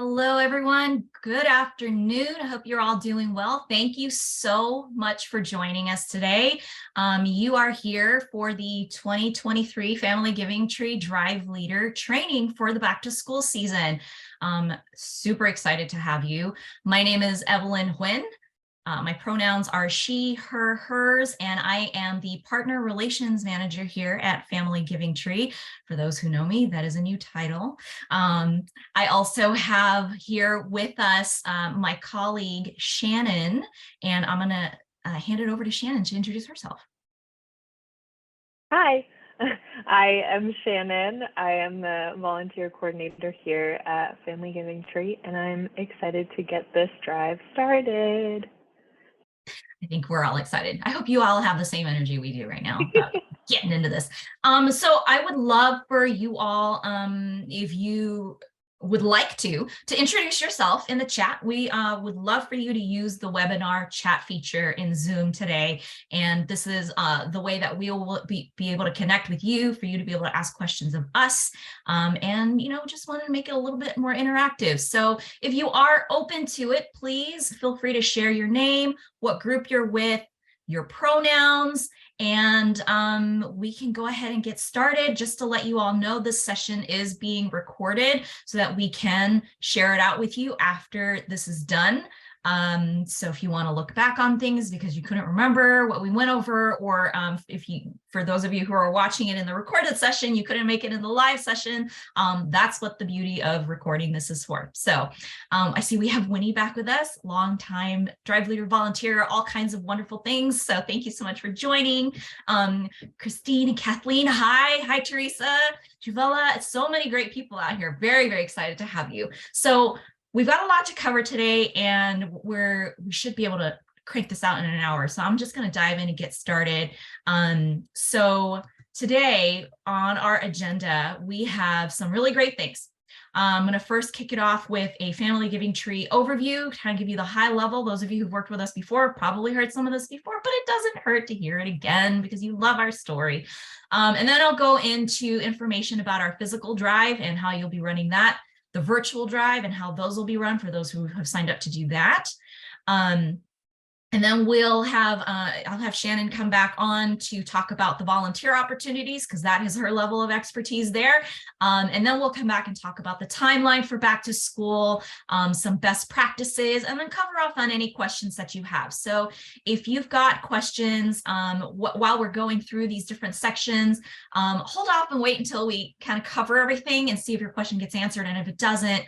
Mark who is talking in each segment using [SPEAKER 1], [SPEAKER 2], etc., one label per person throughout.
[SPEAKER 1] Hello, everyone. Good afternoon. I hope you're all doing well. Thank you so much for joining us today. You are here for the 2023 Family Giving Tree Drive Leader Training for the back to school season. Super excited to have you. My name is Evelyn Huynh. My pronouns are she, her, hers, and I am the Partner Relations Manager here at Family Giving Tree. For those who know me, that is a new title. I also have here with us my colleague, Shannon, and I'm going to hand it over to Shannon to introduce herself.
[SPEAKER 2] Hi, I am Shannon. I am the volunteer coordinator here at Family Giving Tree, and I'm excited to get this drive started.
[SPEAKER 1] I think we're all excited. I hope you all have the same energy we do right now about getting into this. So I would love for you all, if you would like to introduce yourself in the chat. We would love for you to use the webinar chat feature in Zoom today. And this is the way that we will be able to connect with you, for you to be able to ask questions of us. And, just wanted to make it a little bit more interactive. So if you are open to it, please feel free to share your name, what group you're with, your pronouns, and we can go ahead and get started. Just to let you all know, this session is being recorded so that we can share it out with you after this is done. So if you want to look back on things because you couldn't remember what we went over, or for those of you who are watching it in the recorded session, you couldn't make it in the live session, that's what the beauty of recording this is for. So I see we have Winnie back with us, longtime Drive Leader volunteer, all kinds of wonderful things. So thank you so much for joining. Christine and Kathleen, hi Teresa, Juvella, so many great people out here. Very, very excited to have you. So we've got a lot to cover today, and we should be able to crank this out in an hour. So I'm just going to dive in and get started. So today on our agenda, we have some really great things. I'm going to first kick it off with a Family Giving Tree overview, kind of give you the high level. Those of you who've worked with us before probably heard some of this before, but it doesn't hurt to hear it again because you love our story. And then I'll go into information about our physical drive and how you'll be running that, the virtual drive and how those will be run for those who have signed up to do that. And then we'll have, I'll have Shannon come back on to talk about the volunteer opportunities, because that is her level of expertise there. And then we'll come back and talk about the timeline for back to school, some best practices, and then cover off on any questions that you have. So if you've got questions while we're going through these different sections, hold off and wait until we kind of cover everything and see if your question gets answered. And if it doesn't,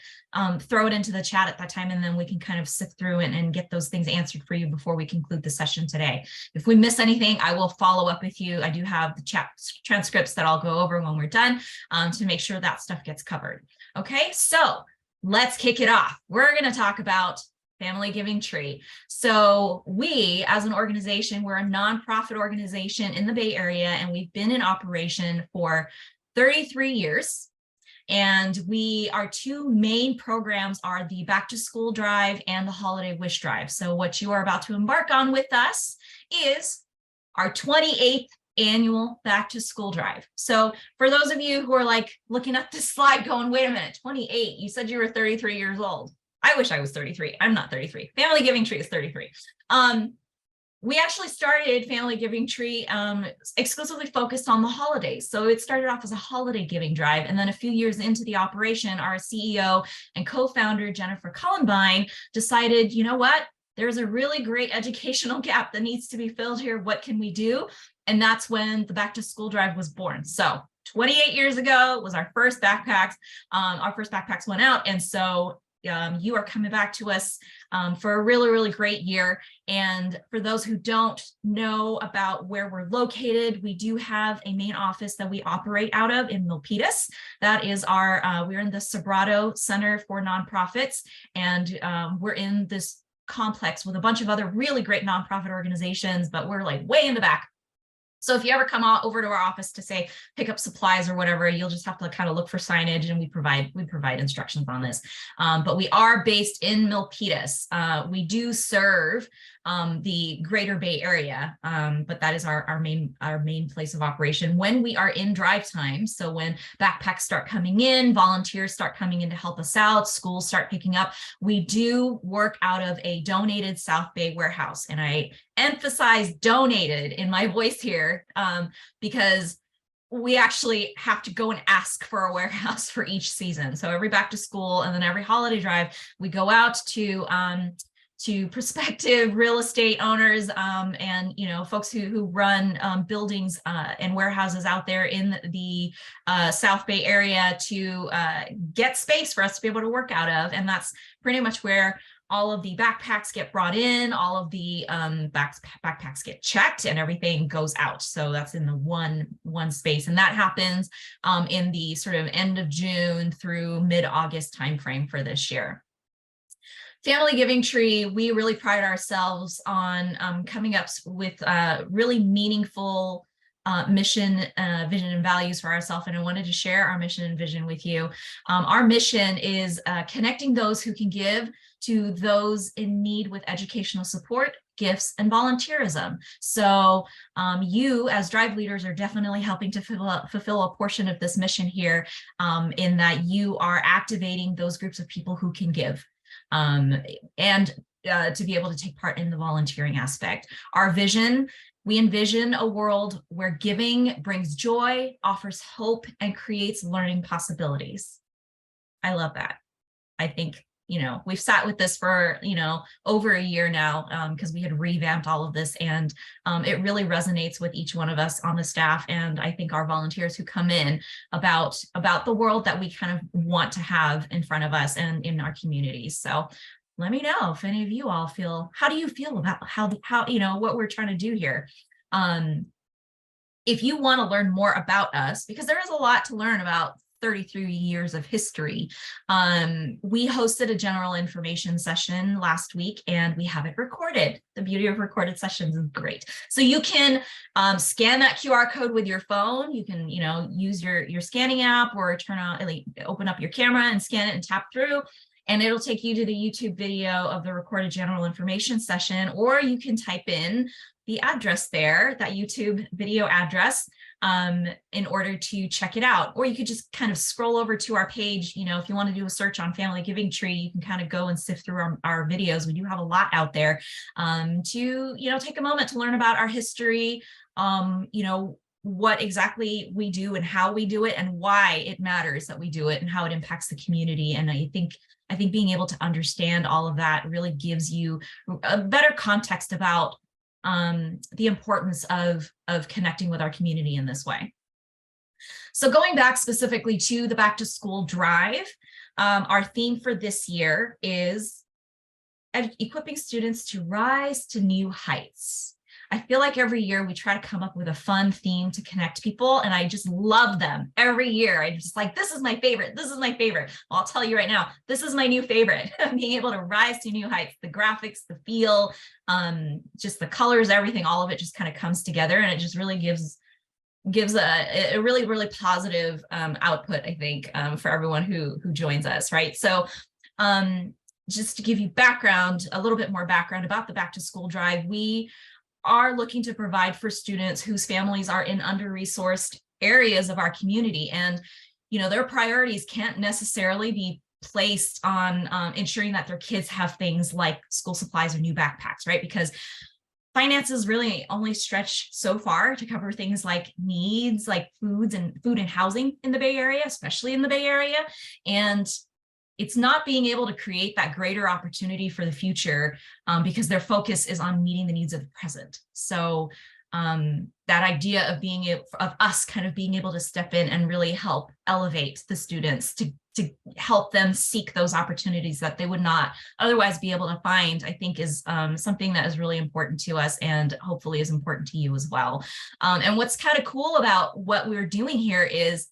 [SPEAKER 1] throw it into the chat at that time, and then we can kind of sift through and get those things answered for you before we conclude the session today. If we miss anything, I will follow up with you. I do have the chat transcripts that I'll go over when we're done to make sure that stuff gets covered. Okay, so let's kick it off. We're going to talk about Family Giving Tree. So we, as an organization, we're a nonprofit organization in the Bay Area, and we've been in operation for 33 years. And our two main programs are the Back to School Drive and the Holiday Wish Drive. So what you are about to embark on with us is our 28th annual Back to School Drive. So for those of you who are like looking at this slide going, wait a minute, 28, you said you were 33 years old. I wish I was 33. I'm not 33. Family Giving Tree is 33. We actually started Family Giving Tree exclusively focused on the holidays. So it started off as a holiday giving drive. And then a few years into the operation, our CEO and co-founder, Jennifer Cullenbine, decided, you know what? There's a really great educational gap that needs to be filled here. What can we do? And that's when the Back to School Drive was born. So 28 years ago was our first backpacks. Our first backpacks went out. And so you are coming back to us for a really, really great year. And for those who don't know about where we're located, we do have a main office that we operate out of in Milpitas. That is we're in the Sobrato Center for Nonprofits, and we're in this complex with a bunch of other really great nonprofit organizations, but we're like way in the back. So if you ever come over to our office to say pick up supplies or whatever, you'll just have to kind of look for signage, and we provide instructions on this. But we are based in Milpitas. We do serve the Greater Bay Area, but that is our main place of operation. When we are in drive time, so when backpacks start coming in, volunteers start coming in to help us out, schools start picking up, we do work out of a donated South Bay warehouse. And I emphasize donated in my voice here, because we actually have to go and ask for a warehouse for each season. So every back to school and then every holiday drive, we go out to prospective real estate owners, and folks who run buildings and warehouses out there in the South Bay area to get space for us to be able to work out of. And that's pretty much where all of the backpacks get brought in, all of the backpacks get checked, and everything goes out. So that's in the one space, and that happens in the sort of end of June through mid-August timeframe for this year. Family Giving Tree, we really pride ourselves on coming up with really meaningful mission, vision, and values for ourselves. And I wanted to share our mission and vision with you. Our mission is connecting those who can give to those in need with educational support, gifts, and volunteerism. So you as Drive leaders are definitely helping to fulfill a portion of this mission here, in that you are activating those groups of people who can give. And to be able to take part in the volunteering aspect. Our vision, we envision a world where giving brings joy, offers hope, and creates learning possibilities. I love that. I think, we've sat with this for, over a year now, because we had revamped all of this, and it really resonates with each one of us on the staff. And I think our volunteers who come in about the world that we kind of want to have in front of us and in our communities. So let me know if any of you all how do you feel about how what we're trying to do here? If you want to learn more about us, because there is a lot to learn about 33 years of history. We hosted a general information session last week, and we have it recorded. The beauty of recorded sessions is great. So you can scan that QR code with your phone. You can, use your scanning app, or open up your camera and scan it and tap through, and it'll take you to the YouTube video of the recorded general information session. Or you can type in the address there, that YouTube video address, in order to check it out. Or you could just kind of scroll over to our page. If you want to do a search on Family Giving Tree, you can kind of go and sift through our videos. We do have a lot out there, to, take a moment to learn about our history, what exactly we do and how we do it, and why it matters that we do it, and how it impacts the community. And I think being able to understand all of that really gives you a better context about the importance of connecting with our community in this way. So going back specifically to the Back to School Drive, our theme for this year is equipping students to rise to new heights. I feel like every year we try to come up with a fun theme to connect people, and I just love them every year. I just like, this is my favorite. This is my favorite. Well, I'll tell you right now, this is my new favorite. Being able to rise to new heights, the graphics, the feel, just the colors, everything, all of it just kind of comes together, and it just really gives a really, really positive output, I think, for everyone who joins us, right? So just to give you a little bit more background about the Back to School Drive, we are looking to provide for students whose families are in under-resourced areas of our community. And, their priorities can't necessarily be placed on ensuring that their kids have things like school supplies or new backpacks, right? Because finances really only stretch so far to cover things like needs, like food and housing in the Bay Area, especially in the Bay Area. And it's not being able to create that greater opportunity for the future, because their focus is on meeting the needs of the present. So that idea of us kind of being able to step in and really help elevate the students to help them seek those opportunities that they would not otherwise be able to find, I think is something that is really important to us, and hopefully is important to you as well. And what's kind of cool about what we're doing here is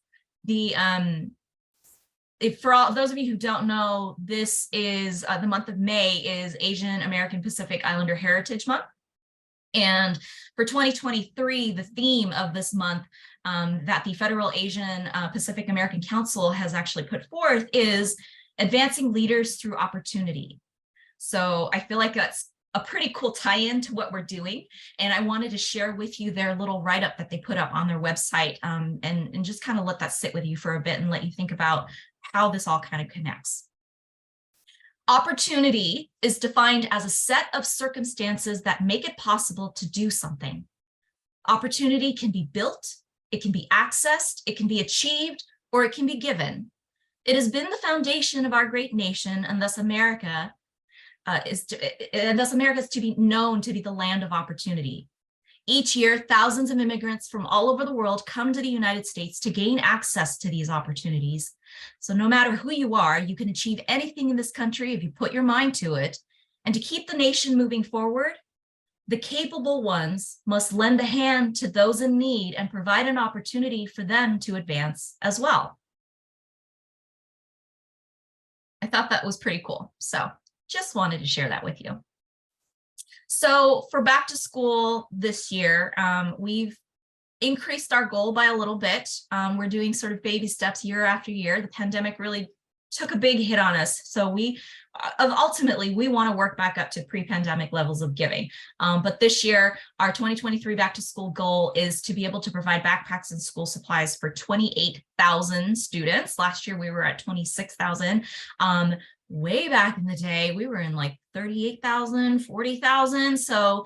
[SPEAKER 1] for all those of you who don't know, this is the month of May is Asian American Pacific Islander Heritage Month. And for 2023, the theme of this month that the Federal Asian Pacific American Council has actually put forth is advancing leaders through opportunity. So I feel like that's a pretty cool tie-in to what we're doing. And I wanted to share with you their little write-up that they put up on their website, and just kind of let that sit with you for a bit and let you think about how this all kind of connects. Opportunity is defined as a set of circumstances that make it possible to do something. Opportunity can be built, it can be accessed, it can be achieved, or it can be given. It has been the foundation of our great nation, and thus America is to be known to be the land of opportunity. Each year, thousands of immigrants from all over the world come to the United States to gain access to these opportunities. So no matter who you are, you can achieve anything in this country if you put your mind to it. And to keep the nation moving forward, the capable ones must lend a hand to those in need and provide an opportunity for them to advance as well. I thought that was pretty cool. So just wanted to share that with you. So for back to school this year, we've increased our goal by a little bit. We're doing sort of baby steps year after year. The pandemic really took a big hit on us. So ultimately, we want to work back up to pre-pandemic levels of giving. But this year, our 2023 back to school goal is to be able to provide backpacks and school supplies for 28,000 students. Last year, we were at 26,000. Way back in the day, we were in like 38,000, 40,000. So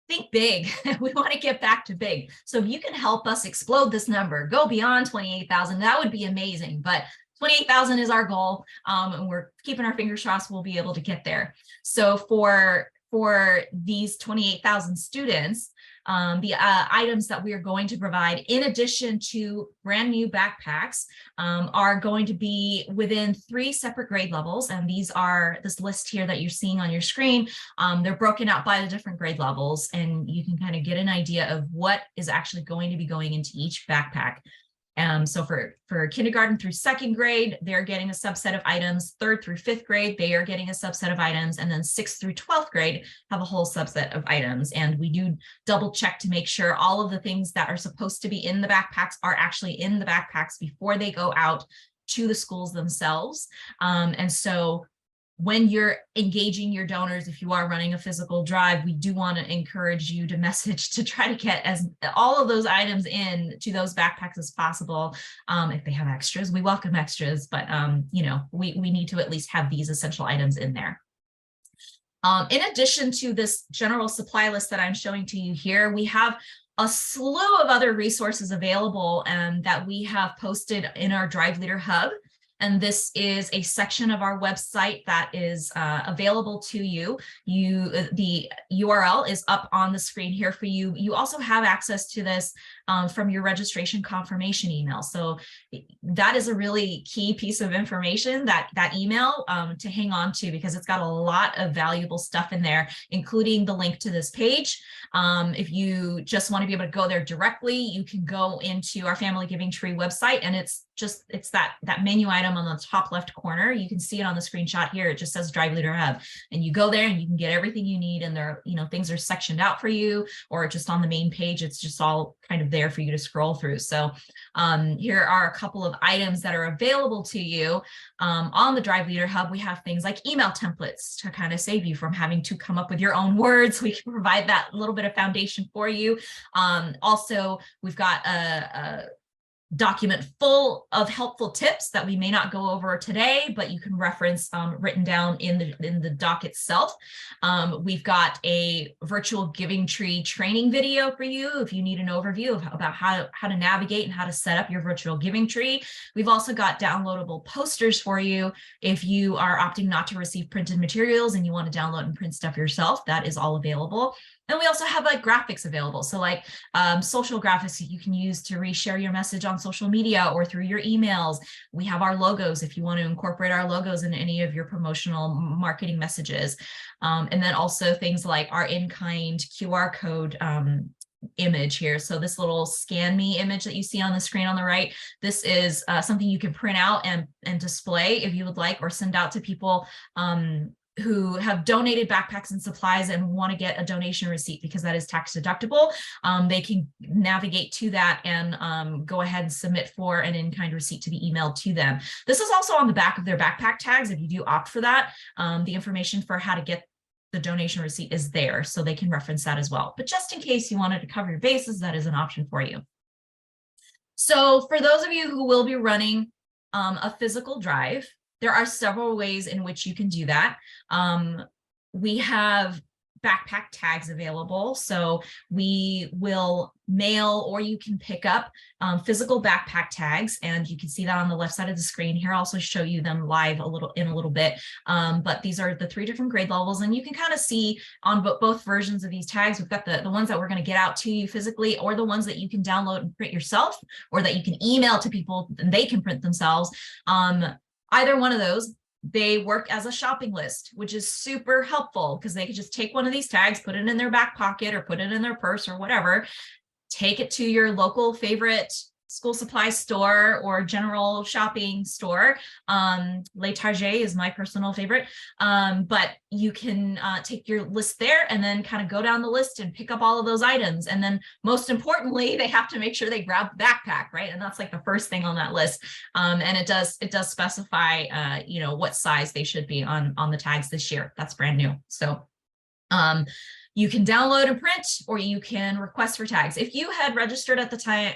[SPEAKER 1] think big. We want to get back to big. So if you can help us explode this number, go beyond 28,000, that would be amazing. But 28,000 is our goal, and we're keeping our fingers crossed we'll be able to get there. So for these 28,000 students, the items that we are going to provide, in addition to brand new backpacks, are going to be within 3 separate grade levels. And these are this list here that you're seeing on your screen. They're broken out by the different grade levels, and you can kind of get an idea of what is actually going to be going into each backpack. So for kindergarten through 2nd grade, they're getting a subset of items. 3rd through 5th grade, they are getting a subset of items. And then 6th through 12th grade have a whole subset of items. And we do double check to make sure all of the things that are supposed to be in the backpacks are actually in the backpacks before they go out to the schools themselves. And so when you're engaging your donors, if you are running a physical drive, we do want to encourage you to message to try to get all of those items in to those backpacks as possible. If they have extras, we welcome extras, but we need to at least have these essential items in there. In addition to this general supply list that I'm showing to you here, we have a slew of other resources available that we have posted in our Drive Leader Hub. And this is a section of our website that is available to you. The URL is up on the screen here for you. You also have access to this from your registration confirmation email. So that is a really key piece of information, that email to hang on to, because it's got a lot of valuable stuff in there, including the link to this page. If you just want to be able to go there directly, you can go into our Family Giving Tree website, and it's that menu item on the top left corner. You can see it on the screenshot here. It just says Drive Leader Hub, and you go there and you can get everything you need. And there, things are sectioned out for you, or just on the main page, it's just all kind of there for you to scroll through. So here are a couple of items that are available to you on the Drive Leader Hub. We have things like email templates to kind of save you from having to come up with your own words. We can provide that little bit of foundation for you. Also, we've got a document full of helpful tips that we may not go over today, but you can reference written down in the doc itself. We've got a virtual Giving Tree training video for you if you need an overview about how to navigate and how to set up your virtual Giving Tree. We've also got downloadable posters for you if you are opting not to receive printed materials and you want to download and print stuff yourself. That is all available. And we also have like graphics available. So like social graphics that you can use to reshare your message on social media or through your emails. We have our logos if you want to incorporate our logos in any of your promotional marketing messages. And then also things like our in-kind QR code image here. So this little Scan Me image that you see on the screen on the right, this is something you can print out and display if you would like, or send out to people who have donated backpacks and supplies and want to get a donation receipt, because that is tax deductible. They can navigate to that and go ahead and submit for an in-kind receipt to be emailed to them. This is also on the back of their backpack tags if you do opt for that. The information for how to get the donation receipt is there, so they can reference that as well. But just in case you wanted to cover your bases, that is an option for you. So for those of you who will be running a physical drive, there are several ways in which you can do that. We have backpack tags available. So we will mail, or you can pick up physical backpack tags, and you can see that on the left side of the screen here. I'll also show you them live a little bit. But these are the 3 different grade levels, and you can kind of see on both versions of these tags. We've got the ones that we're going to get out to you physically, or the ones that you can download and print yourself, or that you can email to people and they can print themselves. Either one of those, they work as a shopping list, which is super helpful because they could just take one of these tags, put it in their back pocket or put it in their purse or whatever, take it to your local favorite school supply store or general shopping store. Les Target is my personal favorite, but you can take your list there and then kind of go down the list and pick up all of those items. And then most importantly, they have to make sure they grab the backpack, right? And that's like the first thing on that list. And it does specify, you know, what size they should be on the tags this year. That's brand new. So you can download and print, or you can request for tags. If you had registered at the time,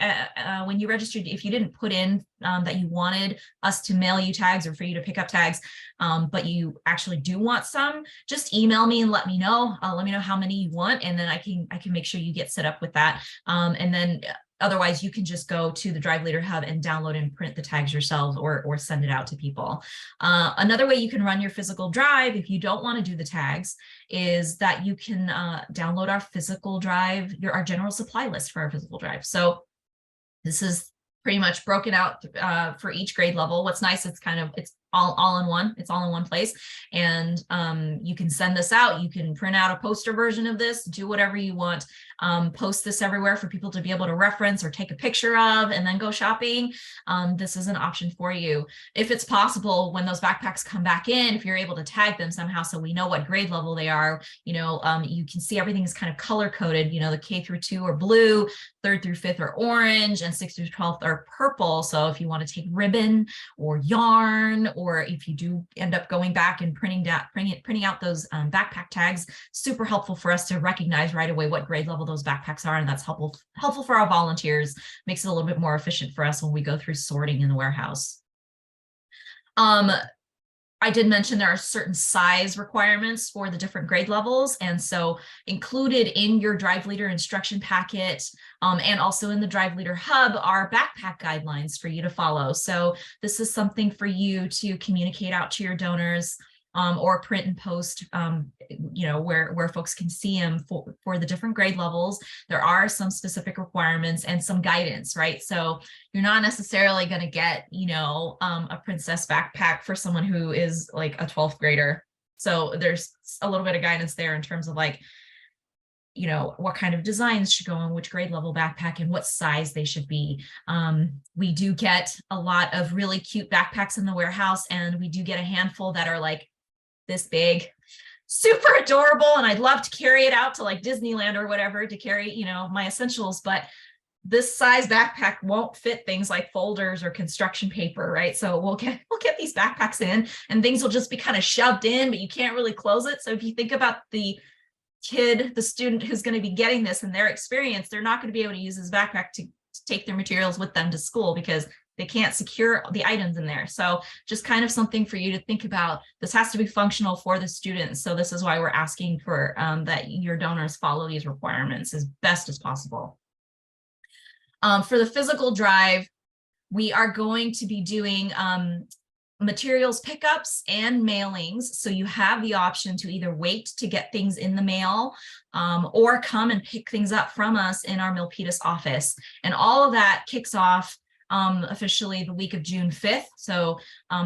[SPEAKER 1] when you registered, if you didn't put in that you wanted us to mail you tags or for you to pick up tags, but you actually do want some, just email me and let me know. Let me know how many you want, and then I can make sure you get set up with that. And then otherwise, you can just go to the Drive Leader Hub and download and print the tags yourselves, or send it out to people. Another way you can run your physical drive, if you don't want to do the tags, is that you can download our physical drive, our general supply list for our physical drive. So this is pretty much broken out for each grade level. What's nice, it's all in one. It's all in one place. And you can send this out. You can print out a poster version of this, do whatever you want. Post this everywhere for people to be able to reference or take a picture of and then go shopping. This is an option for you. If it's possible, when those backpacks come back in, if you're able to tag them somehow so we know what grade level they are, you know, you can see everything is kind of color coded. You know, the K through 2 are blue, 3rd through 5th are orange, and 6th through 12th are purple. So if you want to take ribbon or yarn, or if you do end up going back and printing out those backpack tags, super helpful for us to recognize right away what grade level those backpacks are, and that's helpful for our volunteers. Makes it a little bit more efficient for us when we go through sorting in the warehouse. I did mention there are certain size requirements for the different grade levels, and so included in your Drive Leader instruction packet and also in the Drive Leader Hub are backpack guidelines for you to follow. So this is something for you to communicate out to your donors, or print and post, you know, where folks can see them for the different grade levels. There are some specific requirements and some guidance, right? So you're not necessarily going to get, you know, a princess backpack for someone who is like a 12th grader. So there's a little bit of guidance there in terms of like, you know, what kind of designs should go on which grade level backpack and what size they should be. We do get a lot of really cute backpacks in the warehouse, and we do get a handful that are like this big, super adorable, and I'd love to carry it out to like Disneyland or whatever to carry, you know, my essentials, but this size backpack won't fit things like folders or construction paper, right? So we'll get these backpacks in, and things will just be kind of shoved in, but you can't really close it. So if you think about the student who's going to be getting this and their experience, they're not going to be able to use this backpack to take their materials with them to school because they can't secure the items in there. So just kind of something for you to think about. This has to be functional for the students. So this is why we're asking for that your donors follow these requirements as best as possible. For the physical drive, we are going to be doing materials pickups and mailings. So you have the option to either wait to get things in the mail or come and pick things up from us in our Milpitas office. And all of that kicks off officially the week of June 5th. So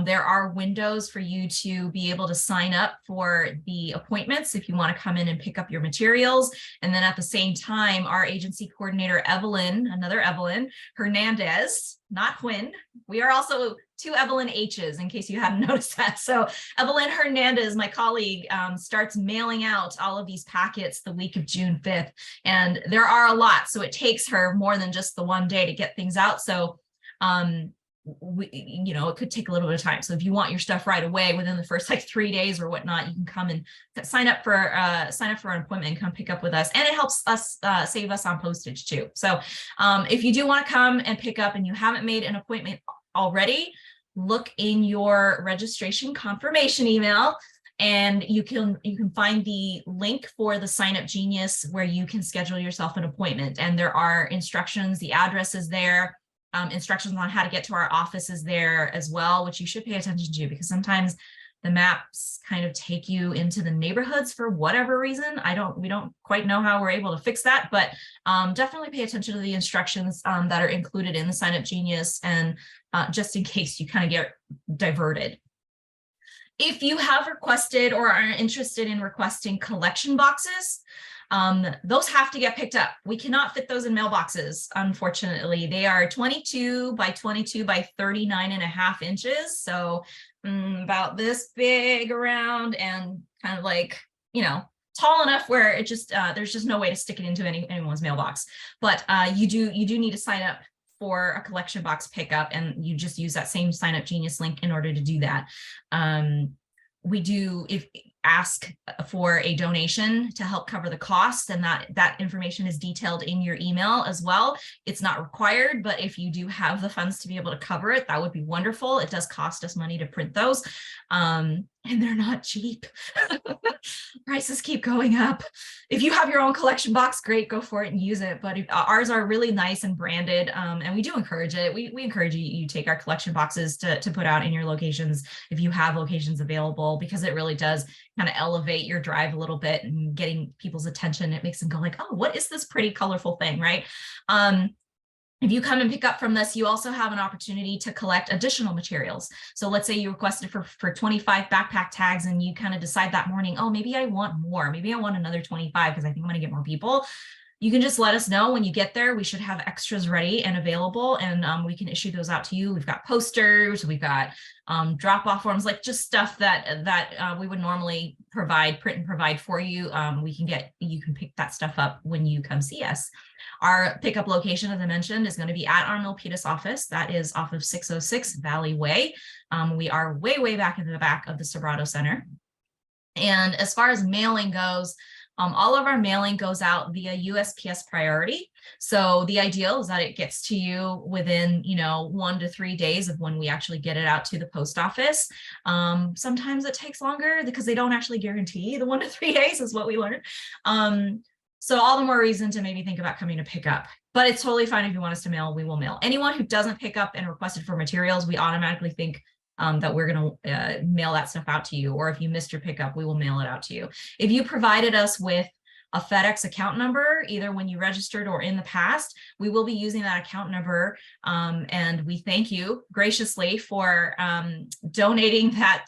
[SPEAKER 1] there are windows for you to be able to sign up for the appointments if you want to come in and pick up your materials. And then at the same time, our agency coordinator, Evelyn, another Evelyn Hernandez, not Quinn. We are also 2 Evelyn H's in case you hadn't noticed that. So Evelyn Hernandez, my colleague, starts mailing out all of these packets the week of June 5th. And there are a lot. So it takes her more than just the one day to get things out. So it could take a little bit of time. So if you want your stuff right away within the first like 3 days or whatnot, you can come and sign up for an appointment and come pick up with us. And it helps us save us on postage too. So if you do want to come and pick up and you haven't made an appointment already, look in your registration confirmation email, and you can find the link for the Sign Up Genius where you can schedule yourself an appointment. And there are instructions, the address is there. Instructions on how to get to our office is there as well, which you should pay attention to, because sometimes the maps kind of take you into the neighborhoods for whatever reason. We don't quite know how we're able to fix that, but definitely pay attention to the instructions that are included in the Sign Up Genius, and just in case you kind of get diverted. If you have requested or are interested in requesting collection boxes, those have to get picked up. We cannot fit those in mailboxes, unfortunately. They are 22 by 22 by 39.5 inches. So about this big around, and kind of like, tall enough where it just, there's just no way to stick it into anyone's mailbox. But you do need to sign up for a collection box pickup, and you just use that same Sign Up Genius link in order to do that. We do ask for a donation to help cover the cost, and that information is detailed in your email as well. It's not required, but if you do have the funds to be able to cover it, that would be wonderful. It does cost us money to print those, and they're not cheap. Prices keep going up. If you have your own collection box, great, go for it and use it. But ours are really nice and branded, and we do encourage it. We encourage you take our collection boxes to put out in your locations if you have locations available, because it really does kind of elevate your drive a little bit and getting people's attention. It makes them go like, oh, what is this pretty colorful thing, right? If you come and pick up from this, you also have an opportunity to collect additional materials. So let's say you requested for 25 backpack tags, and you kind of decide that morning, oh, maybe I want more. Maybe I want another 25 because I think I'm going to get more people. You can just let us know when you get there. We should have extras ready and available, and we can issue those out to you. We've got posters, we've got drop-off forms, like just stuff that we would normally print and provide for you. You can pick that stuff up when you come see us. Our pickup location, as I mentioned, is going to be at our Milpitas office. That is off of 606 Valley Way. We are way back in the back of the Sobrato Center. And as far as mailing goes, all of our mailing goes out via USPS priority. So the ideal is that it gets to you within, 1 to 3 days of when we actually get it out to the post office. Sometimes it takes longer because they don't actually guarantee the 1 to 3 days, is what we learned. So all the more reason to maybe think about coming to pick up. But it's totally fine if you want us to mail, we will mail. Anyone who doesn't pick up and requested for materials, we automatically think that we're going to mail that stuff out to you. Or if you missed your pickup, we will mail it out to you. If you provided us with a FedEx account number, either when you registered or in the past, we will be using that account number. And we thank you graciously for donating that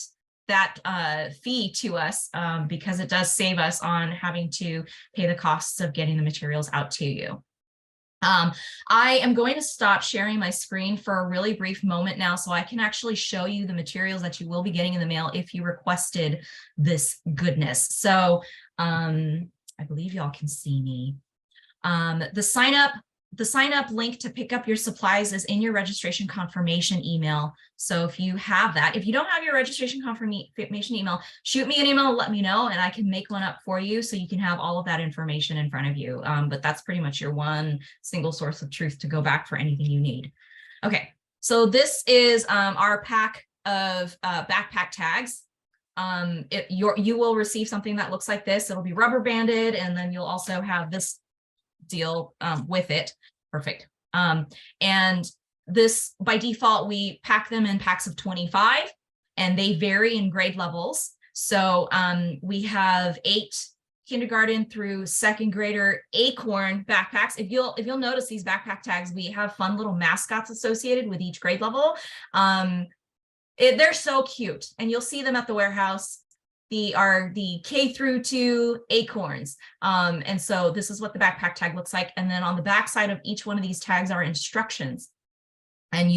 [SPEAKER 1] fee to us, because it does save us on having to pay the costs of getting the materials out to you. I am going to stop sharing my screen for a really brief moment now, so I can actually show you the materials that you will be getting in the mail if you requested this goodness. So I believe y'all can see me. The sign up link to pick up your supplies is in your registration confirmation email. So if you have that, if you don't have your registration confirmation email, shoot me an email, let me know, and I can make one up for you so you can have all of that information in front of you. But that's pretty much your one single source of truth to go back for anything you need. Okay, so this is our pack of backpack tags. You will receive something that looks like this. It'll be rubber banded, and then you'll also have this deal with it. Perfect. And this, by default, we pack them in packs of 25, and they vary in grade levels. So we have 8 kindergarten through 2nd grader Acorn backpacks. If you'll notice these backpack tags, we have fun little mascots associated with each grade level. They're so cute, and you'll see them at the warehouse. Are the K through 2 Acorns. And so this is what the backpack tag looks like. And then on the back side of each one of these tags are instructions. And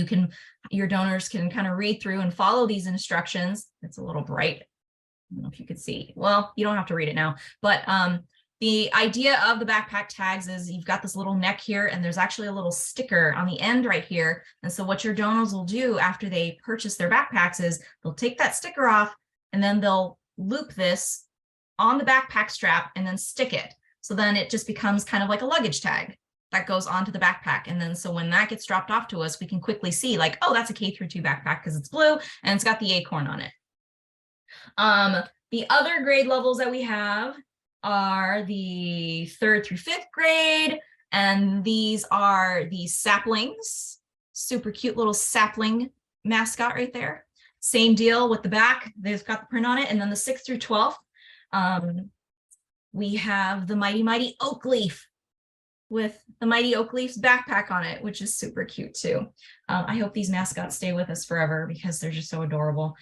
[SPEAKER 1] your donors can kind of read through and follow these instructions. It's a little bright. I don't know if you could see. Well, you don't have to read it now, but The idea of the backpack tags is you've got this little neck here, and there's actually a little sticker on the end right here. And so what your donors will do after they purchase their backpacks is they'll take that sticker off, and then they'll loop this on the backpack strap and then stick it. So then it just becomes kind of like a luggage tag that goes onto the backpack. And then so when that gets dropped off to us, we can quickly see like, oh, that's a K-2 backpack because it's blue and it's got the acorn on it. The other grade levels that we have are the 3rd through 5th grade. And these are the saplings, super cute little sapling mascot right there. Same deal with the back. They've got the print on it. And then the 6th through 12th, we have the Mighty Mighty Oak Leaf with the Mighty Oak Leaf's backpack on it, which is super cute too. I hope these mascots stay with us forever because they're just so adorable.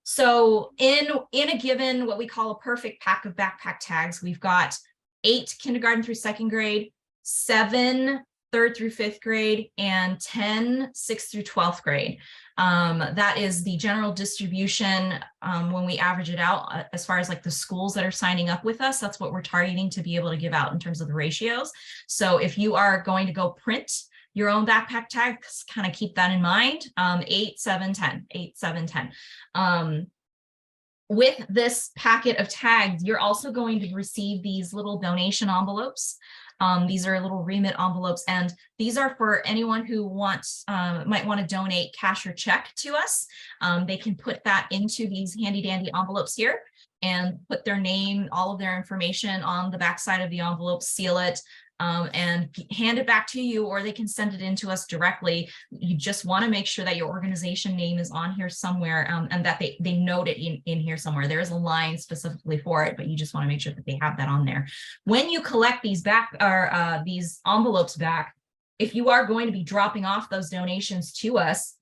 [SPEAKER 1] So in a given, what we call a perfect pack of backpack tags, we've got 8 kindergarten through 2nd grade, 7 3rd through 5th grade, and 10 6th through 12th grade. That is the general distribution when we average it out as far as like the schools that are signing up with us. That's what we're targeting to be able to give out in terms of the ratios. So if you are going to go print your own backpack tags, kind of keep that in mind. 8, 7, 10, 8, 7, 10. With this packet of tags, you're also going to receive these little donation envelopes. These are little remit envelopes, and these are for anyone who wants, might want to donate cash or check to us. They can put that into these handy dandy envelopes here and put their name, all of their information on the back side of the envelope, seal it, and hand it back to you, or they can send it in to us directly. You just want to make sure that your organization name is on here somewhere, and that they note it in here somewhere. There is a line specifically for it, but you just want to make sure that they have that on there. When you collect these back or these envelopes back, if you are going to be dropping off those donations to us,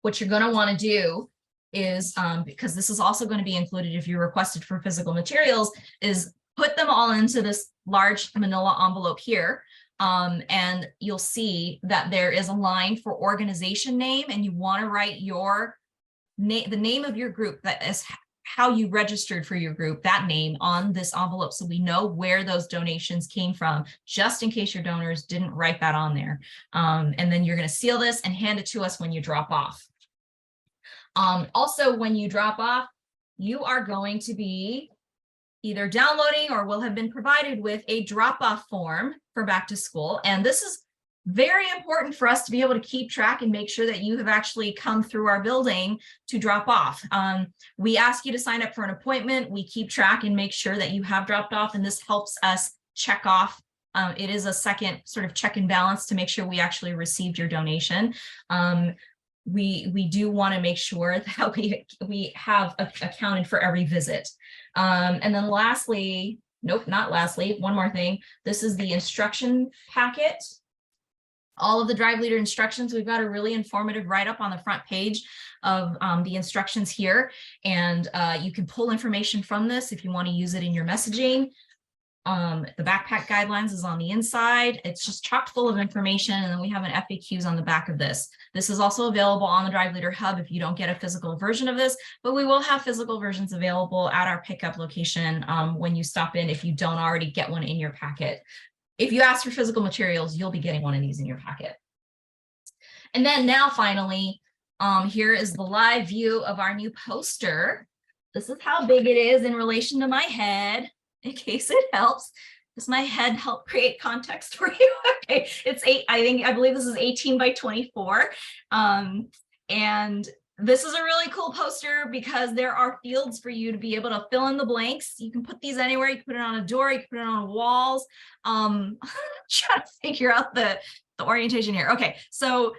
[SPEAKER 1] what you're going to want to do is, because this is also going to be included if you requested for physical materials, is put them all into this large manila envelope here. And you'll see that there is a line for organization name, and you want to write your name, the name of your group, that is how you registered for your group, that name on this envelope, so we know where those donations came from, just in case your donors didn't write that on there. And then you're going to seal this and hand it to us when you drop off. Also, when you drop off, you are going to be either downloading or will have been provided with a drop-off form for back to school. And this is very important for us to be able to keep track and make sure that you have actually come through our building to drop off. We ask you to sign up for an appointment. We keep track and make sure that you have dropped off, and this helps us check off. It is a second sort of check and balance to make sure we actually received your donation. We do want to make sure that we have accounted for every visit. And then lastly, nope, not lastly, one more thing. This is the instruction packet. All of the Drive Leader instructions. We've got a really informative write-up on the front page of the instructions here. And you can pull information from this if you want to use it in your messaging. The backpack guidelines is on the inside. It's just chock full of information. And then we have an FAQs on the back of this. This is also available on the Drive Leader Hub if you don't get a physical version of this, but we will have physical versions available at our pickup location when you stop in, if you don't already get one in your packet. If you ask for physical materials, you'll be getting one of these in your packet. And then now finally, here is the live view of our new poster. This is how big it is in relation to my head, in case it helps. Does my head help create context for you? Okay, it's I believe this is 18 by 24. And this is a really cool poster because there are fields for you to be able to fill in the blanks. You can put these anywhere. You can put it on a door, you can put it on walls. Trying to figure out the orientation here. Okay, so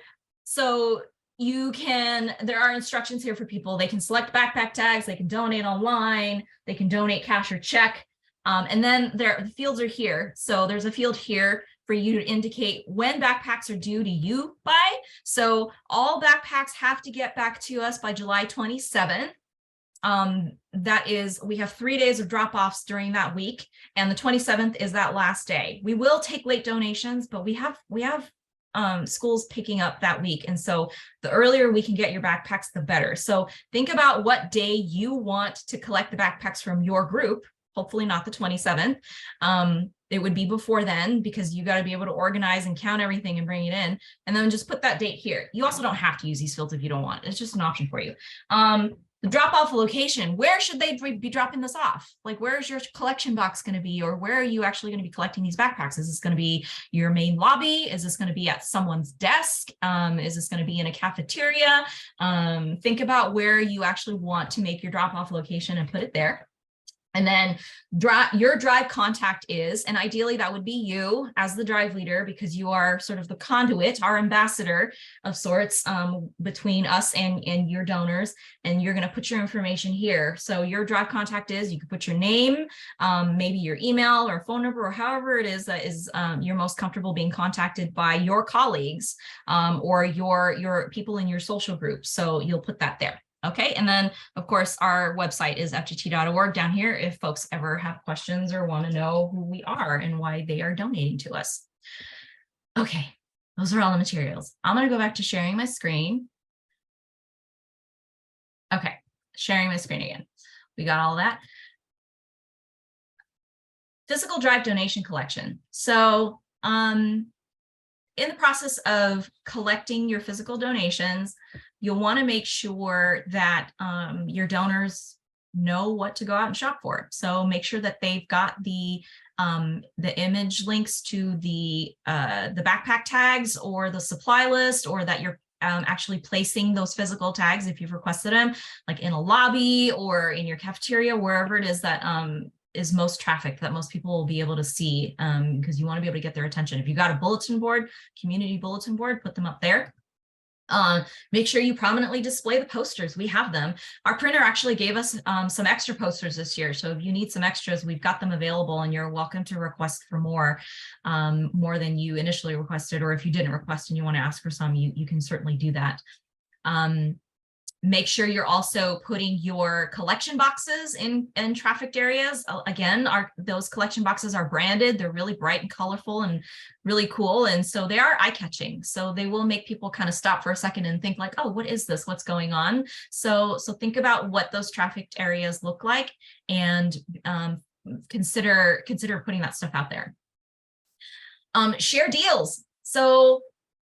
[SPEAKER 1] you can, there are instructions here for people. They can select backpack tags, they can donate online, they can donate cash or check. And then the fields are here. So there's a field here for you to indicate when backpacks are due to you by. So all backpacks have to get back to us by July 27th. That is, we have 3 days of drop-offs during that week, and the 27th is that last day. We will take late donations, but we have schools picking up that week. And so the earlier we can get your backpacks, the better. So think about what day you want to collect the backpacks from your group. hopefully not the 27th. It would be before then, because you got to be able to organize and count everything and bring it in, and then just put that date here. You also don't have to use these fields if you don't want. It's just an option for you. The drop-off location, where should they be dropping this off? Like, where is your collection box going to be, or where are you actually going to be collecting these backpacks? Is this going to be your main lobby? Is this going to be at someone's desk? Is this going to be in a cafeteria? Think about where you actually want to make your drop-off location and put it there. And then your drive contact is, and ideally that would be you as the drive leader, because you are sort of the conduit, our ambassador of sorts, between us and your donors. And you're going to put your information here. So your drive contact is, you can put your name, maybe your email or phone number, or however it is that is you're most comfortable being contacted by your colleagues, or your people in your social group. So you'll put that there. Okay, and then of course our website is fgt.org down here if folks ever have questions or want to know who we are and why they are donating to us. Okay, those are all the materials. I'm going to go back to sharing my screen. Okay, sharing my screen again. We got all that. Physical drive donation collection. So in the process of collecting your physical donations, you'll want to make sure that your donors know what to go out and shop for. So make sure that they've got the image links to the backpack tags or the supply list, or that you're actually placing those physical tags if you've requested them, like in a lobby or in your cafeteria, wherever it is that is most trafficked, that most people will be able to see, because you want to be able to get their attention. If you got a bulletin board, community bulletin board, put them up there. Make sure you prominently display the posters. We have them. Our printer actually gave us some extra posters this year. So if you need some extras, we've got them available, and you're welcome to request for more than you initially requested. Or if you didn't request and you want to ask for some, you can certainly do that. Make sure you're also putting your collection boxes in trafficked areas. Again, those collection boxes are branded. They're really bright and colorful and really cool. And so they are eye-catching. So they will make people kind of stop for a second and think like, oh, what is this? What's going on? So think about what those trafficked areas look like, and consider putting that stuff out there. Share deals. So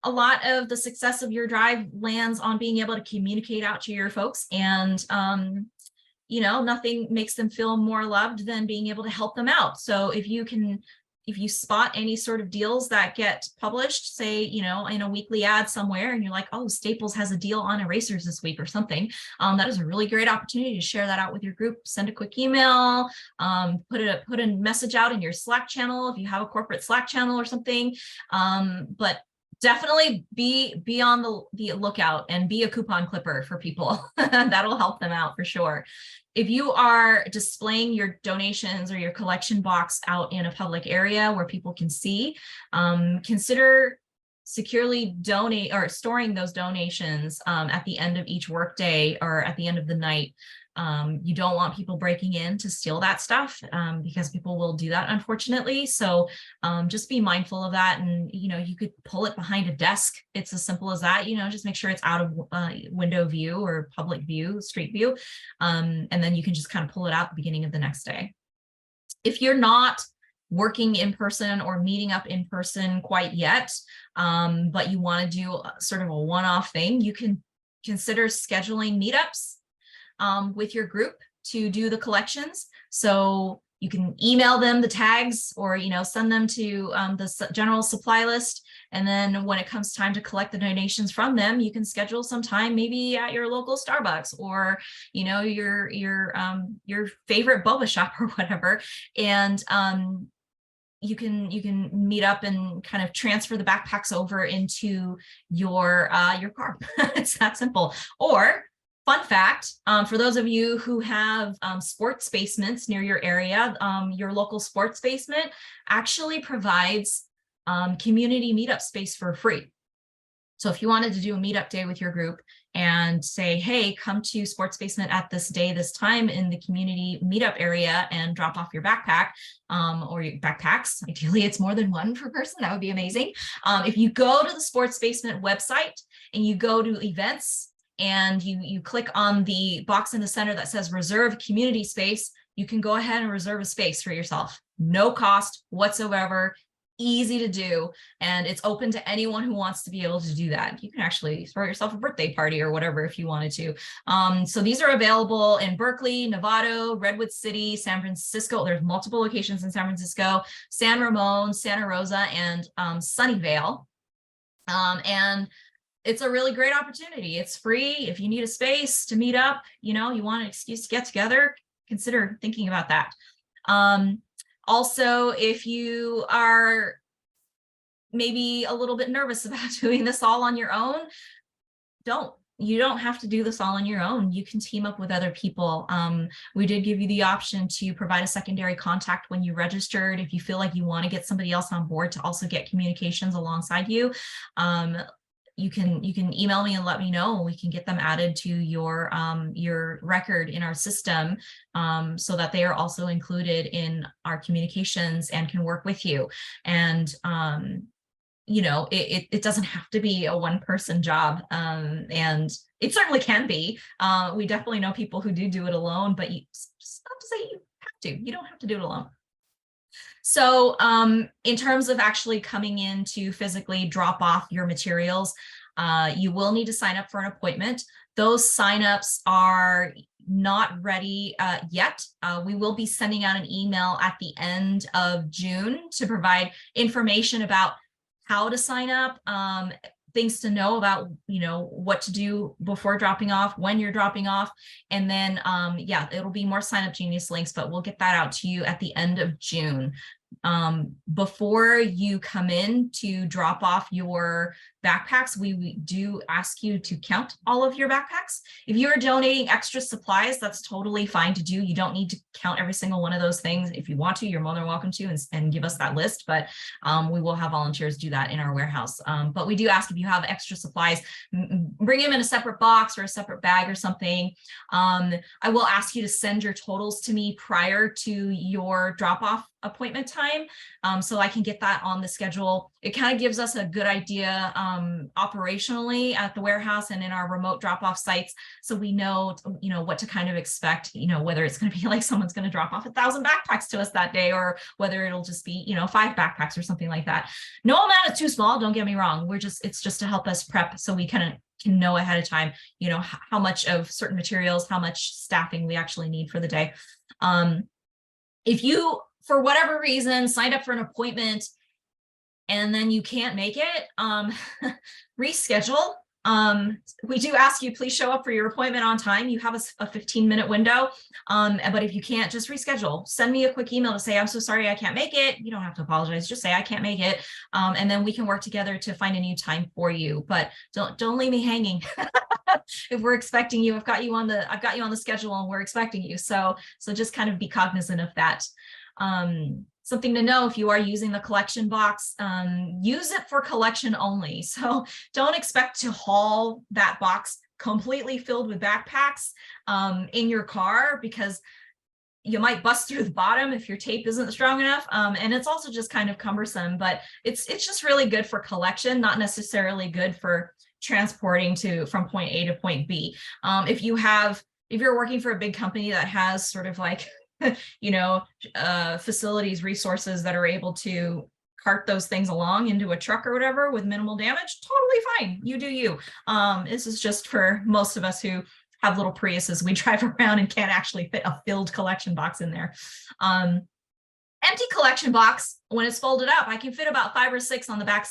[SPEAKER 1] a lot of the success of your drive lands on being able to communicate out to your folks, and you know, nothing makes them feel more loved than being able to help them out. So if you spot any sort of deals that get published, say, you know, in a weekly ad somewhere, and you're like, oh, Staples has a deal on erasers this week or something, that is a really great opportunity to share that out with your group. Send a quick email, put a message out in your Slack channel if you have a corporate Slack channel or something. But definitely be on the lookout and be a coupon clipper for people. That'll help them out for sure. If you are displaying your donations or your collection box out in a public area where people can see, consider securely donate or storing those donations at the end of each workday or at the end of the night. You don't want people breaking in to steal that stuff, because people will do that, unfortunately. So just be mindful of that. And, you know, you could pull it behind a desk. It's as simple as that, you know, just make sure it's out of window view or public view, street view. And then you can just kind of pull it out at the beginning of the next day. If you're not working in person or meeting up in person quite yet, but you want to do sort of a one-off thing, you can consider scheduling meetups with your group to do the collections. So you can email them the tags, or, you know, send them to the general supply list. And then when it comes time to collect the donations from them, you can schedule some time, maybe at your local Starbucks, or, you know, your favorite boba shop or whatever. And you can meet up and kind of transfer the backpacks over into your car. It's that simple. Or fun fact, for those of you who have sports basements near your area, your local sports basement actually provides community meetup space for free. So if you wanted to do a meetup day with your group and say, hey, come to Sports Basement at this day, this time in the community meetup area and drop off your backpack or your backpacks. Ideally, it's more than one per person. That would be amazing. If you go to the Sports Basement website and you go to events, and you click on the box in the center that says reserve community space, you can go ahead and reserve a space for yourself. No cost whatsoever, easy to do, and it's open to anyone who wants to be able to do that. You can actually throw yourself a birthday party or whatever if you wanted to. So these are available in Berkeley, Novato, Redwood City, San Francisco. There's multiple locations in San Francisco, San Ramon, Santa Rosa, and Sunnyvale. And it's a really great opportunity. It's free. If you need a space to meet up, you want an excuse to get together, consider thinking about that. Also, if you are maybe a little bit nervous about doing this all on your own, you don't have to do this all on your own. You can team up with other people. We did give you the option to provide a secondary contact when you registered. If you feel like you want to get somebody else on board to also get communications alongside you, you can email me and let me know, and we can get them added to your record in our system, so that they are also included in our communications and can work with you. And it doesn't have to be a one-person job, and it certainly can be. We definitely know people who do it alone, but it's not to say you have to. You don't have to do it alone. So in terms of actually coming in to physically drop off your materials, you will need to sign up for an appointment. Those signups are not ready yet. We will be sending out an email at the end of June to provide information about how to sign up, things to know about, what to do before dropping off, when you're dropping off. And then, it'll be more Sign Up Genius links, but we'll get that out to you at the end of June. Before you come in to drop off your backpacks, we do ask you to count all of your backpacks. If you're donating extra supplies, that's totally fine to do. You don't need to count every single one of those things. If you want to, you're more than welcome to and give us that list, but we will have volunteers do that in our warehouse. But we do ask, if you have extra supplies, bring them in a separate box or a separate bag or something. I will ask you to send your totals to me prior to your drop-off appointment time, so I can get that on the schedule. It kind of gives us a good idea operationally at the warehouse and in our remote drop-off sites, so we know what to kind of expect, whether it's going to be like someone's going to drop off 1,000 backpacks to us that day, or whether it'll just be 5 backpacks or something like that. No amount is too small, don't get me wrong. It's just to help us prep, so we can know ahead of time how much of certain materials, how much staffing we actually need for the day. If you, for whatever reason, signed up for an appointment and then you can't make it, reschedule. We do ask you, please show up for your appointment on time. You have a 15-minute window, but if you can't, just reschedule. Send me a quick email to say, I'm so sorry, I can't make it. You don't have to apologize, just say I can't make it. And then we can work together to find a new time for you, but don't leave me hanging. If we're expecting you, I've got you on the schedule and we're expecting you. So just kind of be cognizant of that. Something to know, if you are using the collection box, use it for collection only. So don't expect to haul that box completely filled with backpacks in your car, because you might bust through the bottom if your tape isn't strong enough. And it's also just kind of cumbersome, but it's just really good for collection, not necessarily good for transporting from point A to point B. If you're working for a big company that has sort of like facilities, resources that are able to cart those things along into a truck or whatever with minimal damage, totally fine. You do you. This is just for most of us who have little Priuses. We drive around and can't actually fit a filled collection box in there. Empty collection box, when it's folded up, I can fit about 5 or 6 on the back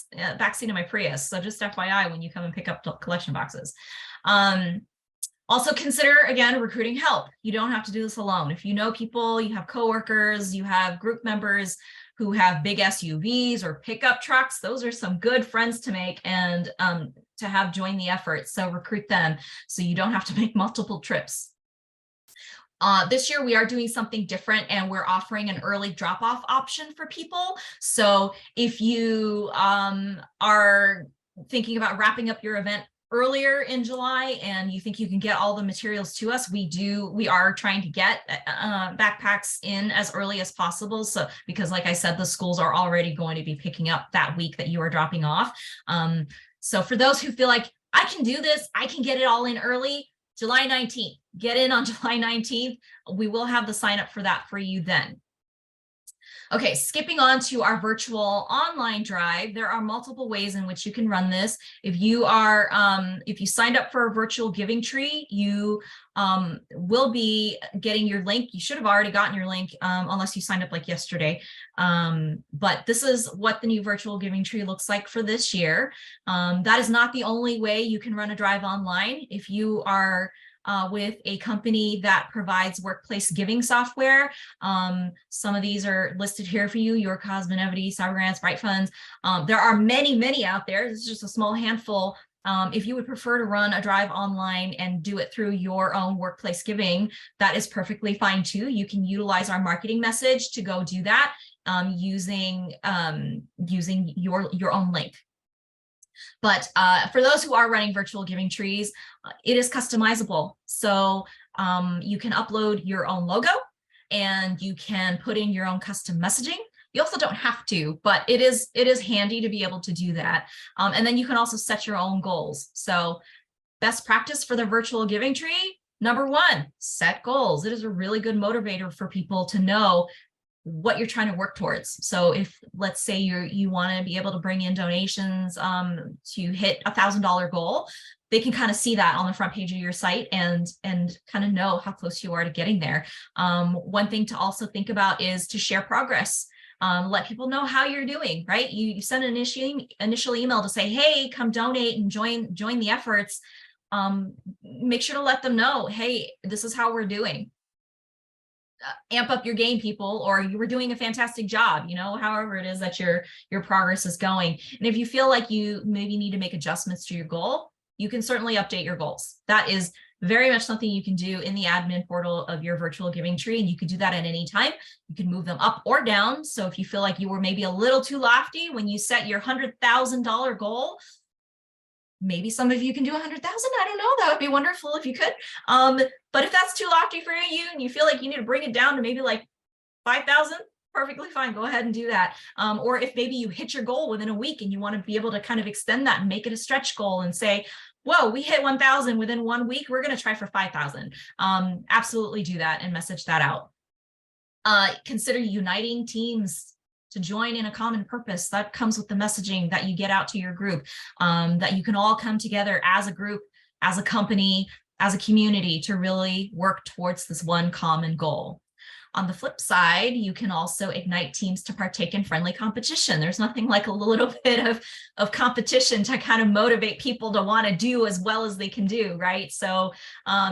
[SPEAKER 1] seat of my Prius. So just FYI, when you come and pick up collection boxes. Also consider, again, recruiting help. You don't have to do this alone. If you know people, you have coworkers, you have group members who have big SUVs or pickup trucks, those are some good friends to make and to have join the effort. So recruit them so you don't have to make multiple trips. This year we are doing something different, and we're offering an early drop-off option for people. So if you are thinking about wrapping up your event earlier in July and you think you can get all the materials to us, we are trying to get backpacks in as early as possible. So because like I said, the schools are already going to be picking up that week that you are dropping off. So for those who feel like, I can do this. I can get it all in early. July 19th, get in on July 19th. We will have the sign up for that for you then. Okay, skipping on to our virtual online drive, there are multiple ways in which you can run this. If you are, if you signed up for a virtual giving tree, you will be getting your link. You should have already gotten your link, unless you signed up like yesterday. But this is what the new virtual giving tree looks like for this year. That is not the only way you can run a drive online. If you are with a company that provides workplace giving software. Some of these are listed here for you, Your Cause, Benevity, CyberGrants, Bright Funds. There are many, many out there. This is just a small handful. If you would prefer to run a drive online and do it through your own workplace giving, that is perfectly fine too. You can utilize our marketing message to go do that using your own link. But for those who are running virtual giving trees, it is customizable. So you can upload your own logo and you can put in your own custom messaging. You also don't have to, but it is handy to be able to do that. And then you can also set your own goals. So best practice for the virtual giving tree, number one, set goals. It is a really good motivator for people to know what you're trying to work towards. So if, let's say you want to be able to bring in donations to hit $1,000 goal, they can kind of see that on the front page of your site and kind of know how close you are to getting there. One thing to also think about is to share progress. Let people know how you're doing, right? You send an initial email to say, hey, come donate and join the efforts. Make sure to let them know, hey, this is how we're doing. Amp up your game, people, or you were doing a fantastic job, however it is that your progress is going. And if you feel like you maybe need to make adjustments to your goal, you can certainly update your goals. That is very much something you can do in the admin portal of your virtual giving tree, and you can do that at any time. You can move them up or down. So if you feel like you were maybe a little too lofty when you set your $100,000 goal, maybe some of you can do 100,000. I don't know. That would be wonderful if you could. But if that's too lofty for you and you feel like you need to bring it down to maybe like 5,000, perfectly fine. Go ahead and do that. Or if maybe you hit your goal within a week and you want to be able to kind of extend that and make it a stretch goal and say, whoa, we hit 1,000 within 1 week. We're going to try for 5,000. Absolutely do that and message that out. Consider uniting teams to join in a common purpose. That comes with the messaging that you get out to your group, that you can all come together as a group, as a company, as a community to really work towards this one common goal. On the flip side, you can also ignite teams to partake in friendly competition. There's nothing like a little bit of competition to kind of motivate people to want to do as well as they can do, right? So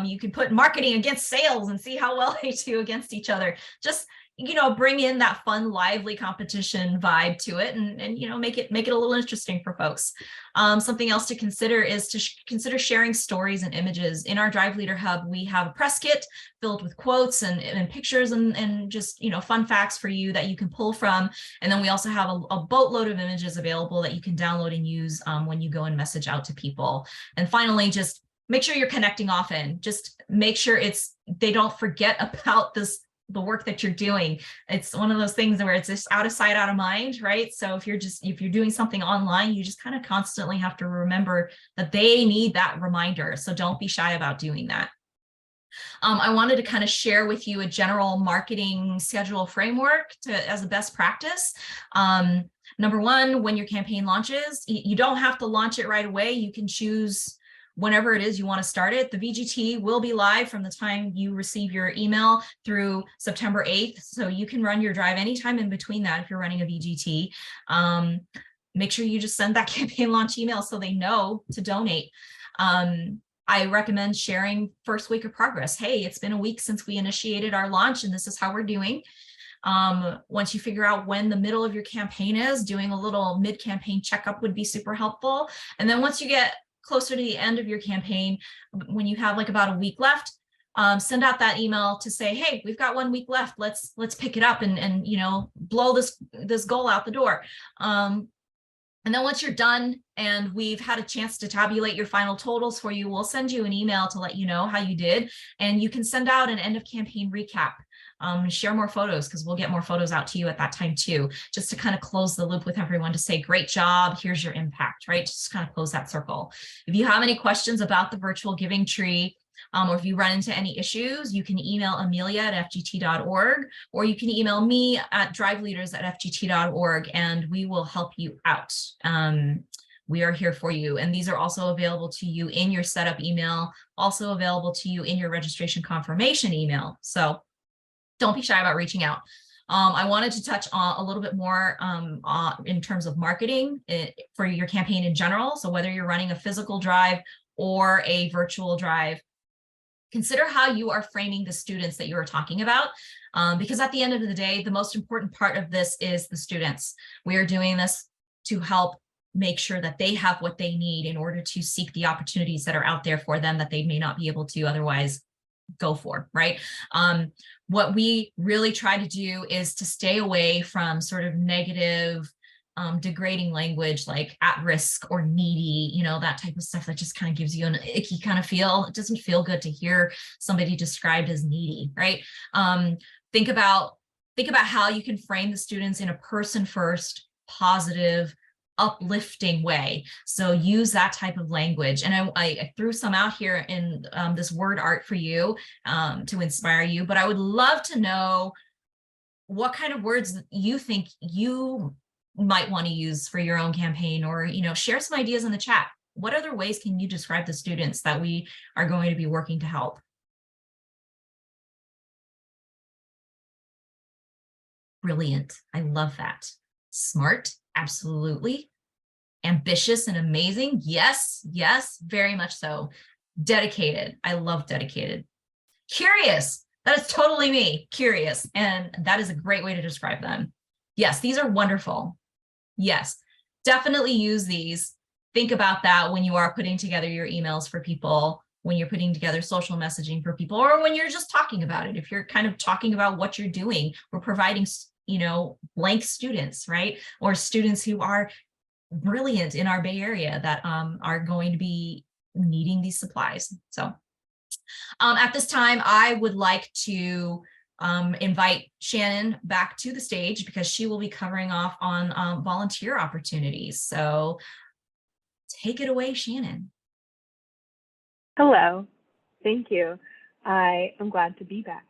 [SPEAKER 1] you can put marketing against sales and see how well they do against each other. Just bring in that fun, lively competition vibe to it and make it a little interesting for folks. Something else to consider is to consider sharing stories and images. In our Drive Leader Hub, we have a press kit filled with quotes and pictures and just, fun facts for you that you can pull from. And then we also have a boatload of images available that you can download and use when you go and message out to people. And finally, just make sure you're connecting often. Just make sure they don't forget about the work that you're doing. It's one of those things where it's just out of sight, out of mind, right? So if you're doing something online, you just kind of constantly have to remember that they need that reminder. So don't be shy about doing that. I wanted to kind of share with you a general marketing schedule framework as a best practice. Number one, when your campaign launches, you don't have to launch it right away. You can choose whenever it is you want to start it. The VGT will be live from the time you receive your email through September 8th. So you can run your drive anytime in between that if you're running a VGT. Make sure you just send that campaign launch email so they know to donate. I recommend sharing first week of progress. Hey, it's been a week since we initiated our launch and this is how we're doing. Once you figure out when the middle of your campaign is, doing a little mid-campaign checkup would be super helpful. And then once you get closer to the end of your campaign, when you have like about a week left, send out that email to say, hey, we've got 1 week left. Let's pick it up and blow this goal out the door. And then once you're done and we've had a chance to tabulate your final totals for you, we'll send you an email to let you know how you did. And you can send out an end of campaign recap. Share more photos because we'll get more photos out to you at that time too, just to kind of close the loop with everyone to say, great job, here's your impact, right? Just kind of close that circle. If you have any questions about the virtual giving tree, or if you run into any issues, you can email Amelia at fgt.org, or you can email me at driveleaders@fgt.org, and we will help you out. We are here for you. And these are also available to you in your setup email, also available to you in your registration confirmation email. So don't be shy about reaching out. I wanted to touch on a little bit more in terms of marketing for your campaign in general. So whether you're running a physical drive or a virtual drive, consider how you are framing the students that you are talking about, because at the end of the day, the most important part of this is the students. We are doing this to help make sure that they have what they need in order to seek the opportunities that are out there for them that they may not be able to otherwise go for, right? What we really try to do is to stay away from sort of negative, degrading language like at risk or needy, that type of stuff that just kind of gives you an icky kind of feel. It doesn't feel good to hear somebody described as needy, right? Think about how you can frame the students in a person first, positive, uplifting way. So use that type of language. And I threw some out here in this word art for you to inspire you, but I would love to know what kind of words you think you might want to use for your own campaign, or share some ideas in the chat. What other ways can you describe the students that we are going to be working to help? Brilliant. I love that. Smart, absolutely. Ambitious and amazing, yes, very much so. Dedicated, I love dedicated. Curious, that is totally me, curious, and that is a great way to describe them. Yes, these are wonderful. Yes, definitely use these. Think about that when you are putting together your emails for people, when you're putting together social messaging for people, or when you're just talking about it. If you're kind of talking about what you're doing, we're providing, blank students, right? Or students who are brilliant in our Bay Area that are going to be needing these supplies. So at this time, I would like to invite Shannon back to the stage because she will be covering off on volunteer opportunities. So take it away, Shannon.
[SPEAKER 2] Hello, thank you. I am glad to be back.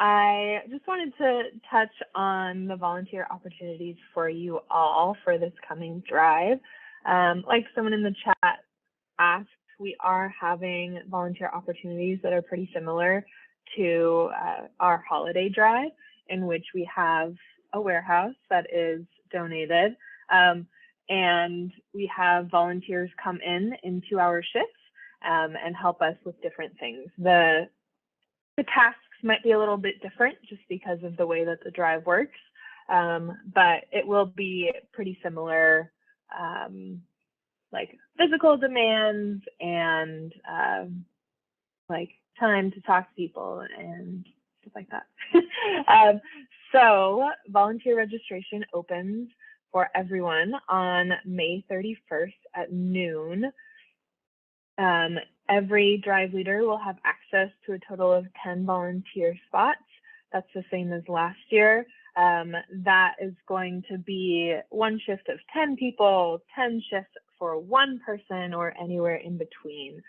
[SPEAKER 2] I just wanted to touch on the volunteer opportunities for you all for this coming drive. Like someone in the chat asked, we are having volunteer opportunities that are pretty similar to our holiday drive, in which we have a warehouse that is donated, and we have volunteers come in 2-hour shifts and help us with different things. The tasks might be a little bit different just because of the way that the drive works, but it will be pretty similar, like physical demands and like time to talk to people and stuff like that. So volunteer registration opens for everyone on May 31st at noon. Every drive leader will have access to a total of 10 volunteer spots. That's the same as last year. That is going to be one shift of 10 people, 10 shifts for one person, or anywhere in between.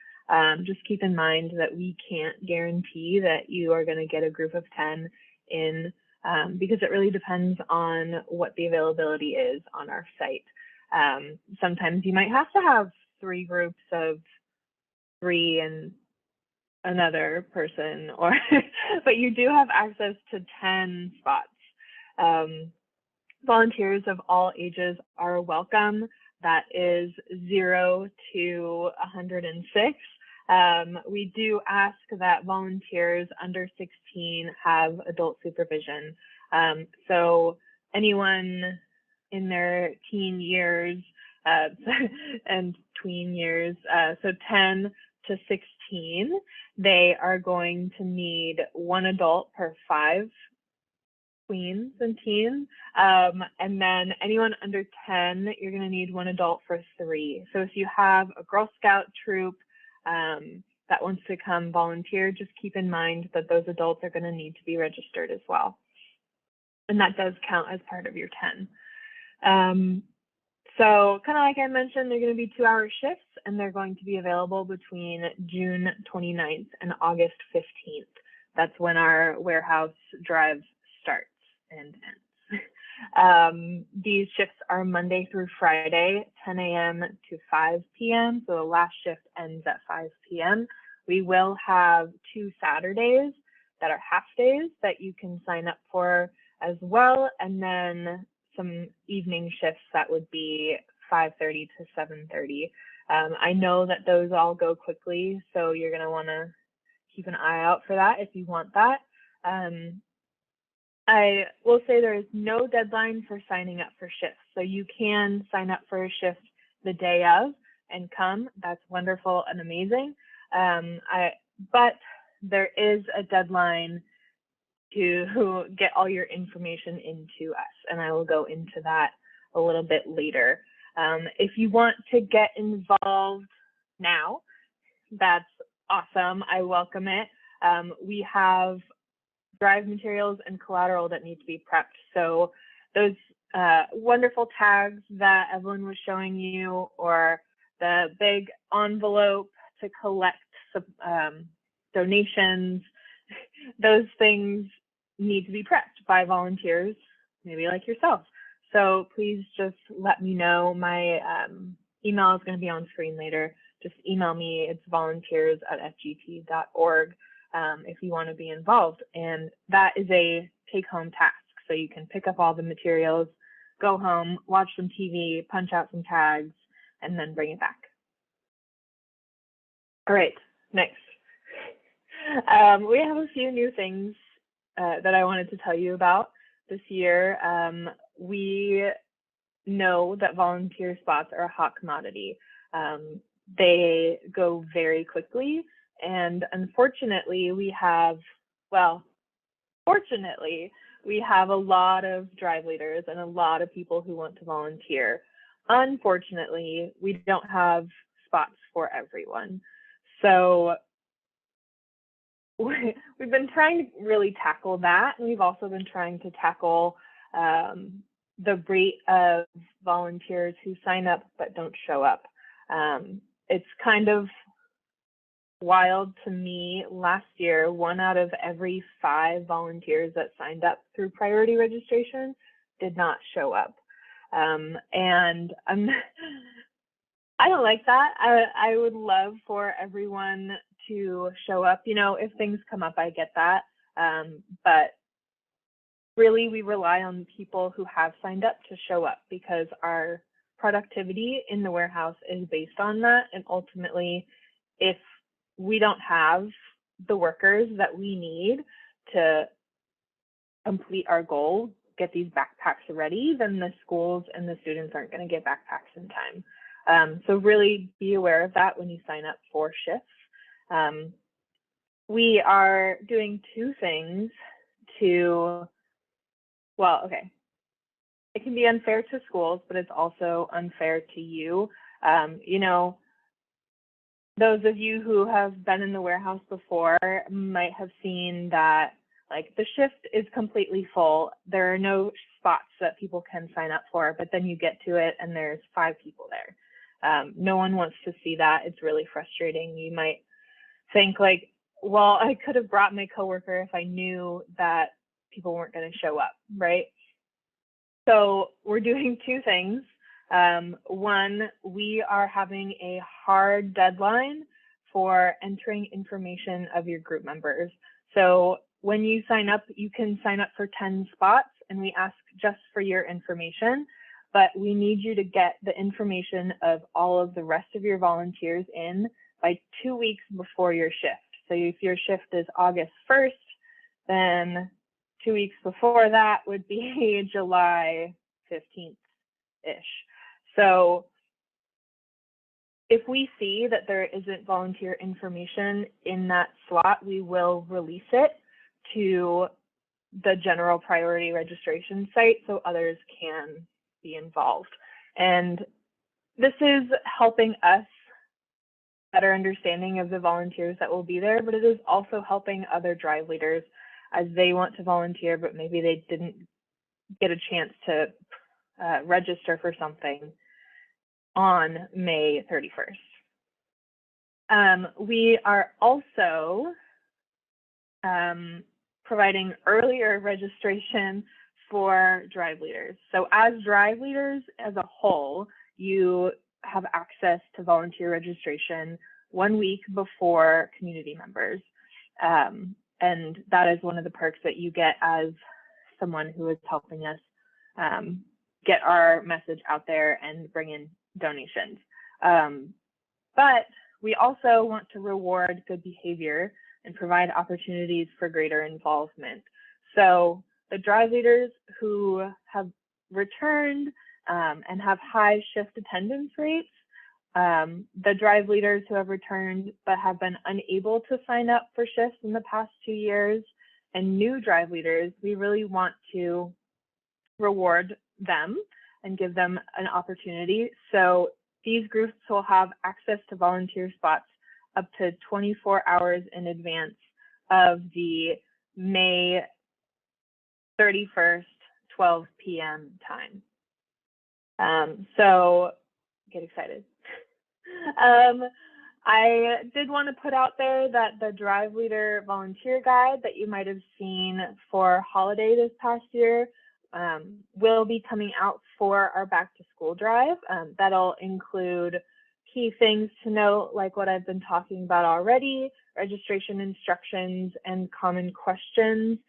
[SPEAKER 2] Just keep in mind that we can't guarantee that you are going to get a group of 10 in, because it really depends on what the availability is on our site. Sometimes you might have to have 3 groups of 3 and another person, or but you do have access to 10 spots. Volunteers of all ages are welcome. That is 0 to 106. We do ask that volunteers under 16 have adult supervision. So anyone in their teen years and tween years, so 10 to 16, they are going to need 1 adult per 5 tweens and teens. And then anyone under 10, you're going to need one adult for 3. So if you have a Girl Scout troop that wants to come volunteer, just keep in mind that those adults are going to need to be registered as well. And that does count as part of your 10. So kind of like I mentioned, they're going to be 2-hour shifts, and they're going to be available between June 29th and August 15th. That's when our warehouse drive starts and ends. These shifts are Monday through Friday, 10 a.m. to 5 p.m. So the last shift ends at 5 p.m. We will have 2 Saturdays that are half days that you can sign up for as well, and then some evening shifts that would be 5:30 to 7:30. I know that those all go quickly, so you're going to want to keep an eye out for that if you want that. I will say there is no deadline for signing up for shifts, so you can sign up for a shift the day of and come. That's wonderful and amazing. But there is a deadline to get all your information into us, and I will go into that a little bit later. If you want to get involved now, that's awesome. I welcome it. We have drive materials and collateral that need to be prepped. So those wonderful tags that Evelyn was showing you, or the big envelope to collect donations, those things need to be prepped by volunteers, maybe like yourself. So please just let me know. My email is going to be on screen later. Just email me. It's volunteers@fgt.org if you want to be involved. And that is a take-home task. So you can pick up all the materials, go home, watch some TV, punch out some tags, and then bring it back. All right, next. We have a few new things that I wanted to tell you about this year. We know that volunteer spots are a hot commodity. They go very quickly, and unfortunately, fortunately, we have a lot of drive leaders and a lot of people who want to volunteer. Unfortunately, we don't have spots for everyone. So we've been trying to really tackle that. And we've also been trying to tackle the rate of volunteers who sign up but don't show up. It's kind of wild to me. Last year, 1 out of every 5 volunteers that signed up through priority registration did not show up. And I don't like that. I would love for everyone to show up. You know, if things come up, I get that. But really, we rely on people who have signed up to show up, because our productivity in the warehouse is based on that. And ultimately, if we don't have the workers that we need to complete our goal, get these backpacks ready, then the schools and the students aren't going to get backpacks in time. So really be aware of that when you sign up for shifts. We are doing 2 things to, well, okay. It can be unfair to schools, but it's also unfair to you. You know, those of you who have been in the warehouse before might have seen that, like, the shift is completely full. There are no spots that people can sign up for, but then you get to it and there's 5 people there. No one wants to see that. It's really frustrating. You might think, like, well, I could have brought my coworker if I knew that people weren't going to show up, right? So we're doing 2 things. One, we are having a hard deadline for entering information of your group members. So when you sign up, you can sign up for 10 spots, and we ask just for your information, but we need you to get the information of all of the rest of your volunteers in by 2 weeks before your shift. So if your shift is August 1st, then 2 weeks before that would be July 15th-ish. So if we see that there isn't volunteer information in that slot, we will release it to the general priority registration site so others can be involved. And this is helping us better understanding of the volunteers that will be there, but it is also helping other drive leaders as they want to volunteer, but maybe they didn't get a chance to register for something on May 31st. We are also providing earlier registration for drive leaders. So as drive leaders as a whole, you have access to volunteer registration 1 week before community members. And that is one of the perks that you get as someone who is helping us get our message out there and bring in donations. But we also want to reward good behavior and provide opportunities for greater involvement. So the drive leaders who have returned and have high shift attendance rates, the drive leaders who have returned but have been unable to sign up for shifts in the past 2 years, and new drive leaders, we really want to reward them and give them an opportunity. So these groups will have access to volunteer spots up to 24 hours in advance of the May 31st, 12 p.m. time. So get excited. I did want to put out there that the Drive Leader Volunteer Guide that you might have seen for holiday this past year will be coming out for our back to school drive. That'll include key things to note, like what I've been talking about already, registration instructions and common questions,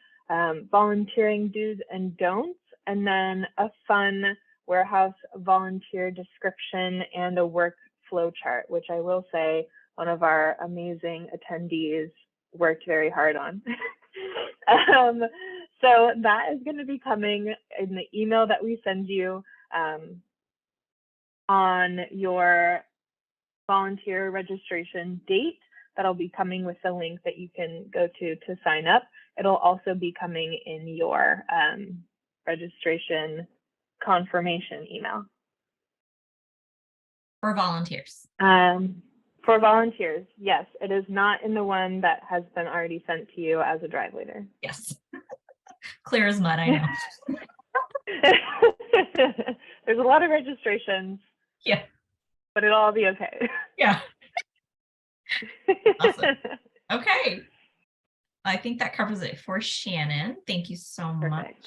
[SPEAKER 2] volunteering do's and don'ts, and then a fun warehouse volunteer description and a workflow chart, which I will say one of our amazing attendees worked very hard on. So that is going to be coming in the email that we send you on your volunteer registration date. That'll be coming with the link that you can go to sign up. It'll also be coming in your registration confirmation email.
[SPEAKER 1] For volunteers.
[SPEAKER 2] For volunteers, yes. It is not in the one that has been already sent to you as a drive leader.
[SPEAKER 1] Yes. Clear as mud, I know.
[SPEAKER 2] There's a lot of registrations.
[SPEAKER 1] Yeah.
[SPEAKER 2] But it'll all be okay.
[SPEAKER 1] Yeah. Awesome. Okay. I think that covers it for Shannon. Thank you so much.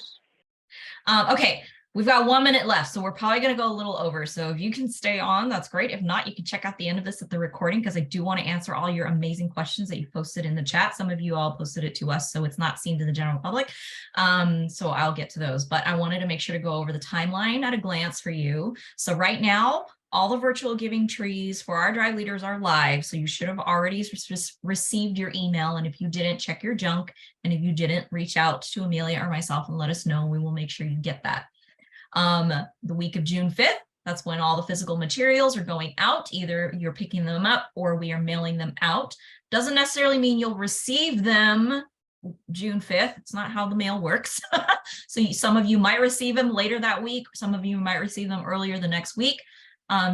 [SPEAKER 1] Okay. We've got 1 minute left, so we're probably going to go a little over. So if you can stay on, that's great. If not, you can check out the end of this at the recording, because I do want to answer all your amazing questions that you posted in the chat. Some of you all posted it to us, so it's not seen to the general public. So I'll get to those, but I wanted to make sure to go over the timeline at a glance for you. So right now, all the virtual giving trees for our drive leaders are live. So you should have already received your email. And if you didn't, check your junk. And if you didn't, reach out to Amelia or myself and let us know. We will make sure you get that. The week of June 5th, that's when all the physical materials are going out. Either you're picking them up or we are mailing them out. Doesn't necessarily mean you'll receive them June 5th. It's not how the mail works. So some of you might receive them later that week. Some of you might receive them earlier the next week.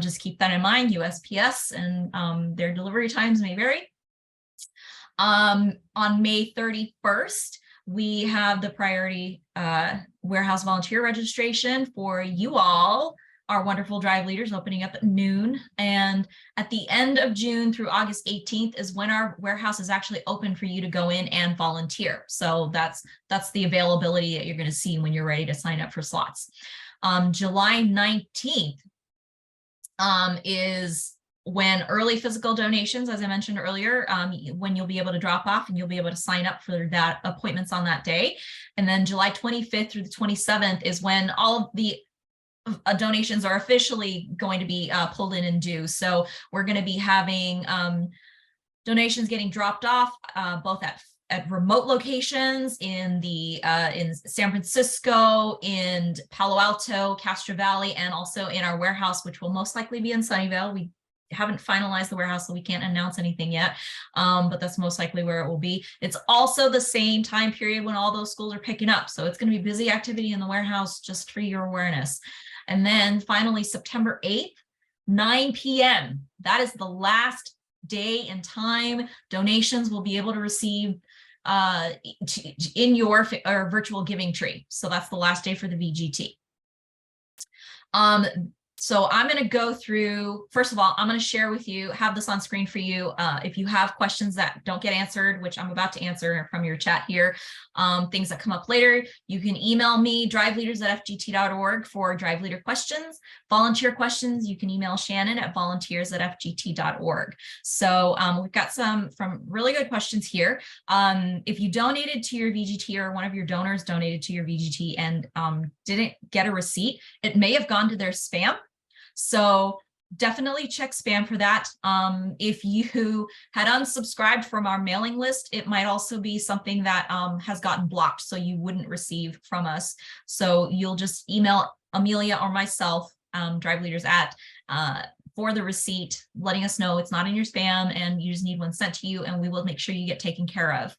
[SPEAKER 1] Just keep that in mind. USPS and their delivery times may vary. On May 31st, we have the priority warehouse volunteer registration for you all, our wonderful drive leaders, opening up at noon. And at the end of June through August 18th is when our warehouse is actually open for you to go in and volunteer. So that's the availability that you're going to see when you're ready to sign up for slots. July 19th is when early physical donations, as I mentioned earlier, when you'll be able to drop off and you'll be able to sign up for that appointments on that day. And then July 25th through the 27th is when all of the donations are officially going to be pulled in and due. So we're going to be having donations getting dropped off both at remote locations in San Francisco, in Palo Alto, Castro Valley, and also in our warehouse, which will most likely be in Sunnyvale. We haven't finalized the warehouse, so we can't announce anything yet, but that's most likely where it will be. It's also the same time period when all those schools are picking up, so it's going to be busy activity in the warehouse, just for your awareness. And then finally, September 8th, 9 p.m. That is the last day and time donations will be able to receive in your virtual giving tree. So that's the last day for the VGT. So I'm going to go through, first of all, I'm going to share with you, have this on screen for you. If you have questions that don't get answered, which I'm about to answer from your chat here, things that come up later, you can email me, driveleaders@fgt.org for Drive Leader questions. Volunteer questions, you can email Shannon at volunteers@fgt.org. So we've got some really good questions here. If you donated to your VGT or one of your donors donated to your VGT and didn't get a receipt, it may have gone to their spam. So definitely check spam for that. If you had unsubscribed from our mailing list, it might also be something that has gotten blocked, so you wouldn't receive from us. So you'll just email Amelia or myself, Drive Leaders for the receipt, letting us know it's not in your spam and you just need one sent to you, and we will make sure you get taken care of.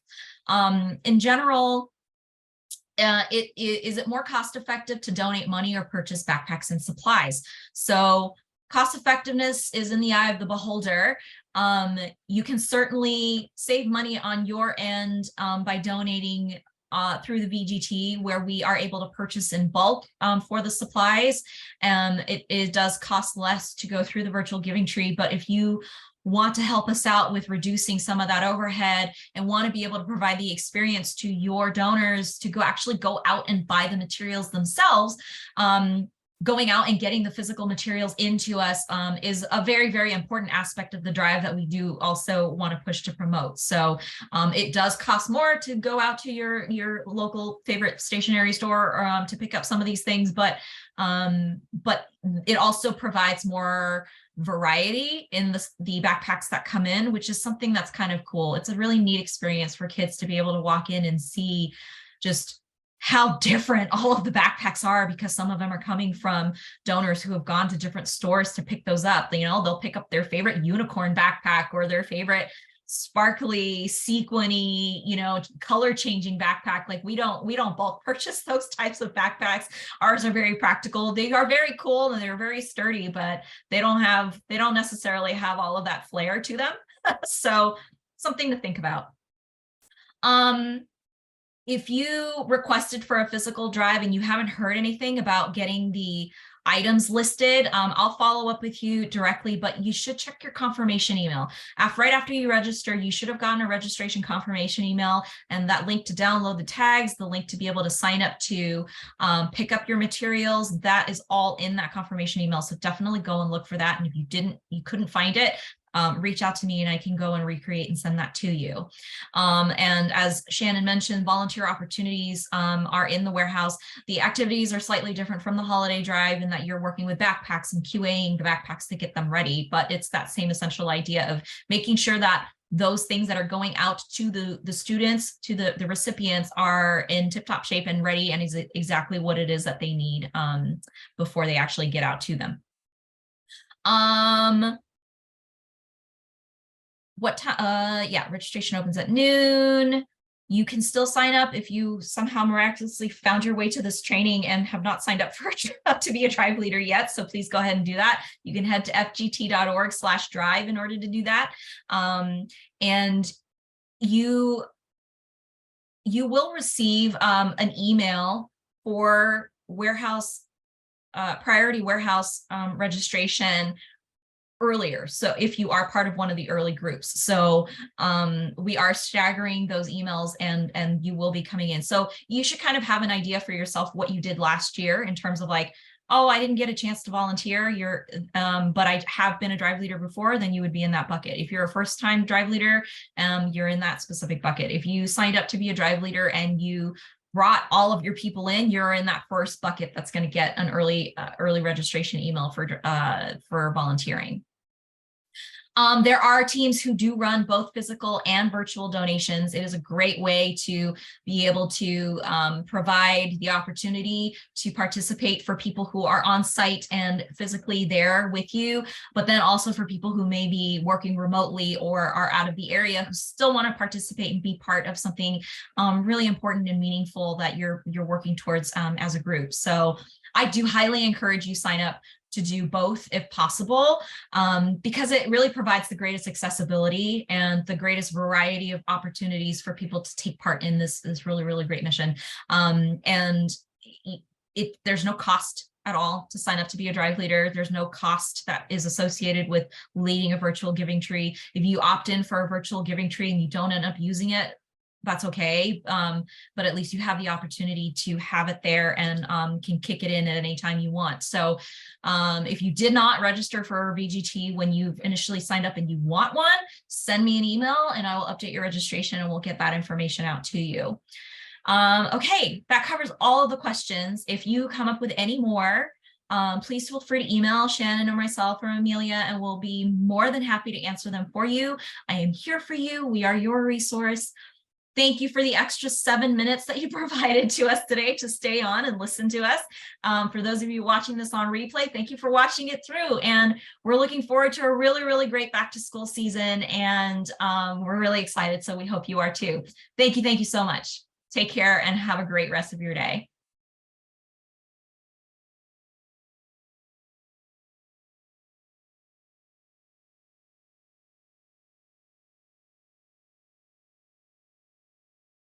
[SPEAKER 1] In general, is it more cost effective to donate money or purchase backpacks and supplies? So cost effectiveness is in the eye of the beholder. You can certainly save money on your end by donating through the VGT, where we are able to purchase in bulk for the supplies. And it does cost less to go through the virtual giving tree. But if you want to help us out with reducing some of that overhead and want to be able to provide the experience to your donors to actually go out and buy the materials themselves, going out and getting the physical materials into us is a very, very important aspect of the drive that we do also want to push to promote. So it does cost more to go out to your local favorite stationery store to pick up some of these things, but it also provides more variety in the backpacks that come in, which is something that's kind of cool. It's a really neat experience for kids to be able to walk in and see just how different all of the backpacks are, because some of them are coming from donors who have gone to different stores to pick those up. You know, they'll pick up their favorite unicorn backpack or their favorite sparkly, sequiny, you know, color changing backpack. Like we don't bulk purchase those types of backpacks. Ours are very practical. They are very cool and they're very sturdy, but they don't necessarily have all of that flair to them. So something to think about. If you requested for a physical drive and you haven't heard anything about getting the items listed, I'll follow up with you directly, but you should check your confirmation email. Right after you register, you should have gotten a registration confirmation email, and that link to download the tags, the link to be able to sign up to pick up your materials, that is all in that confirmation email. So definitely go and look for that. And if you couldn't find it, reach out to me and I can go and recreate and send that to you. And as Shannon mentioned, volunteer opportunities are in the warehouse. The activities are slightly different from the holiday drive in that you're working with backpacks and QAing the backpacks to get them ready, but it's that same essential idea of making sure that those things that are going out to the students, to the recipients, are in tip-top shape and ready and is exactly what it is that they need before they actually get out to them. What time? Yeah, registration opens at noon. You can still sign up if you somehow miraculously found your way to this training and have not signed up to be a drive leader yet. So please go ahead and do that. You can head to fgt.org/drive in order to do that. And you will receive an email for warehouse priority warehouse registration earlier. So if you are part of one of the early groups, so we are staggering those emails and you will be coming in. So you should kind of have an idea for yourself what you did last year in terms of like, oh, I didn't get a chance to volunteer, but I have been a drive leader before, then you would be in that bucket. If you're a first-time drive leader, you're in that specific bucket. If you signed up to be a drive leader and you brought all of your people in, you're in that first bucket that's going to get an early registration email for volunteering. There are teams who do run both physical and virtual donations. It is a great way to be able to provide the opportunity to participate for people who are on site and physically there with you, but then also for people who may be working remotely or are out of the area who still want to participate and be part of something really important and meaningful that you're working towards as a group. So I do highly encourage you sign up to do both if possible, because it really provides the greatest accessibility and the greatest variety of opportunities for people to take part in this really, really great mission. And there's no cost at all to sign up to be a Drive leader. There's no cost that is associated with leading a virtual giving tree. If you opt in for a virtual giving tree and you don't end up using it, that's okay. But at least you have the opportunity to have it there and can kick it in at any time you want. So if you did not register for VGT when you've initially signed up and you want one, send me an email and I will update your registration and we'll get that information out to you. Okay, that covers all of the questions. If you come up with any more, please feel free to email Shannon or myself or Amelia, and we'll be more than happy to answer them for you. I am here for you. We are your resource. Thank you for the extra 7 minutes that you provided to us today to stay on and listen to us. For those of you watching this on replay, thank you for watching it through. And we're looking forward to a really, really great back to school season. And we're really excited. So we hope you are too. Thank you so much. Take care and have a great rest of your day.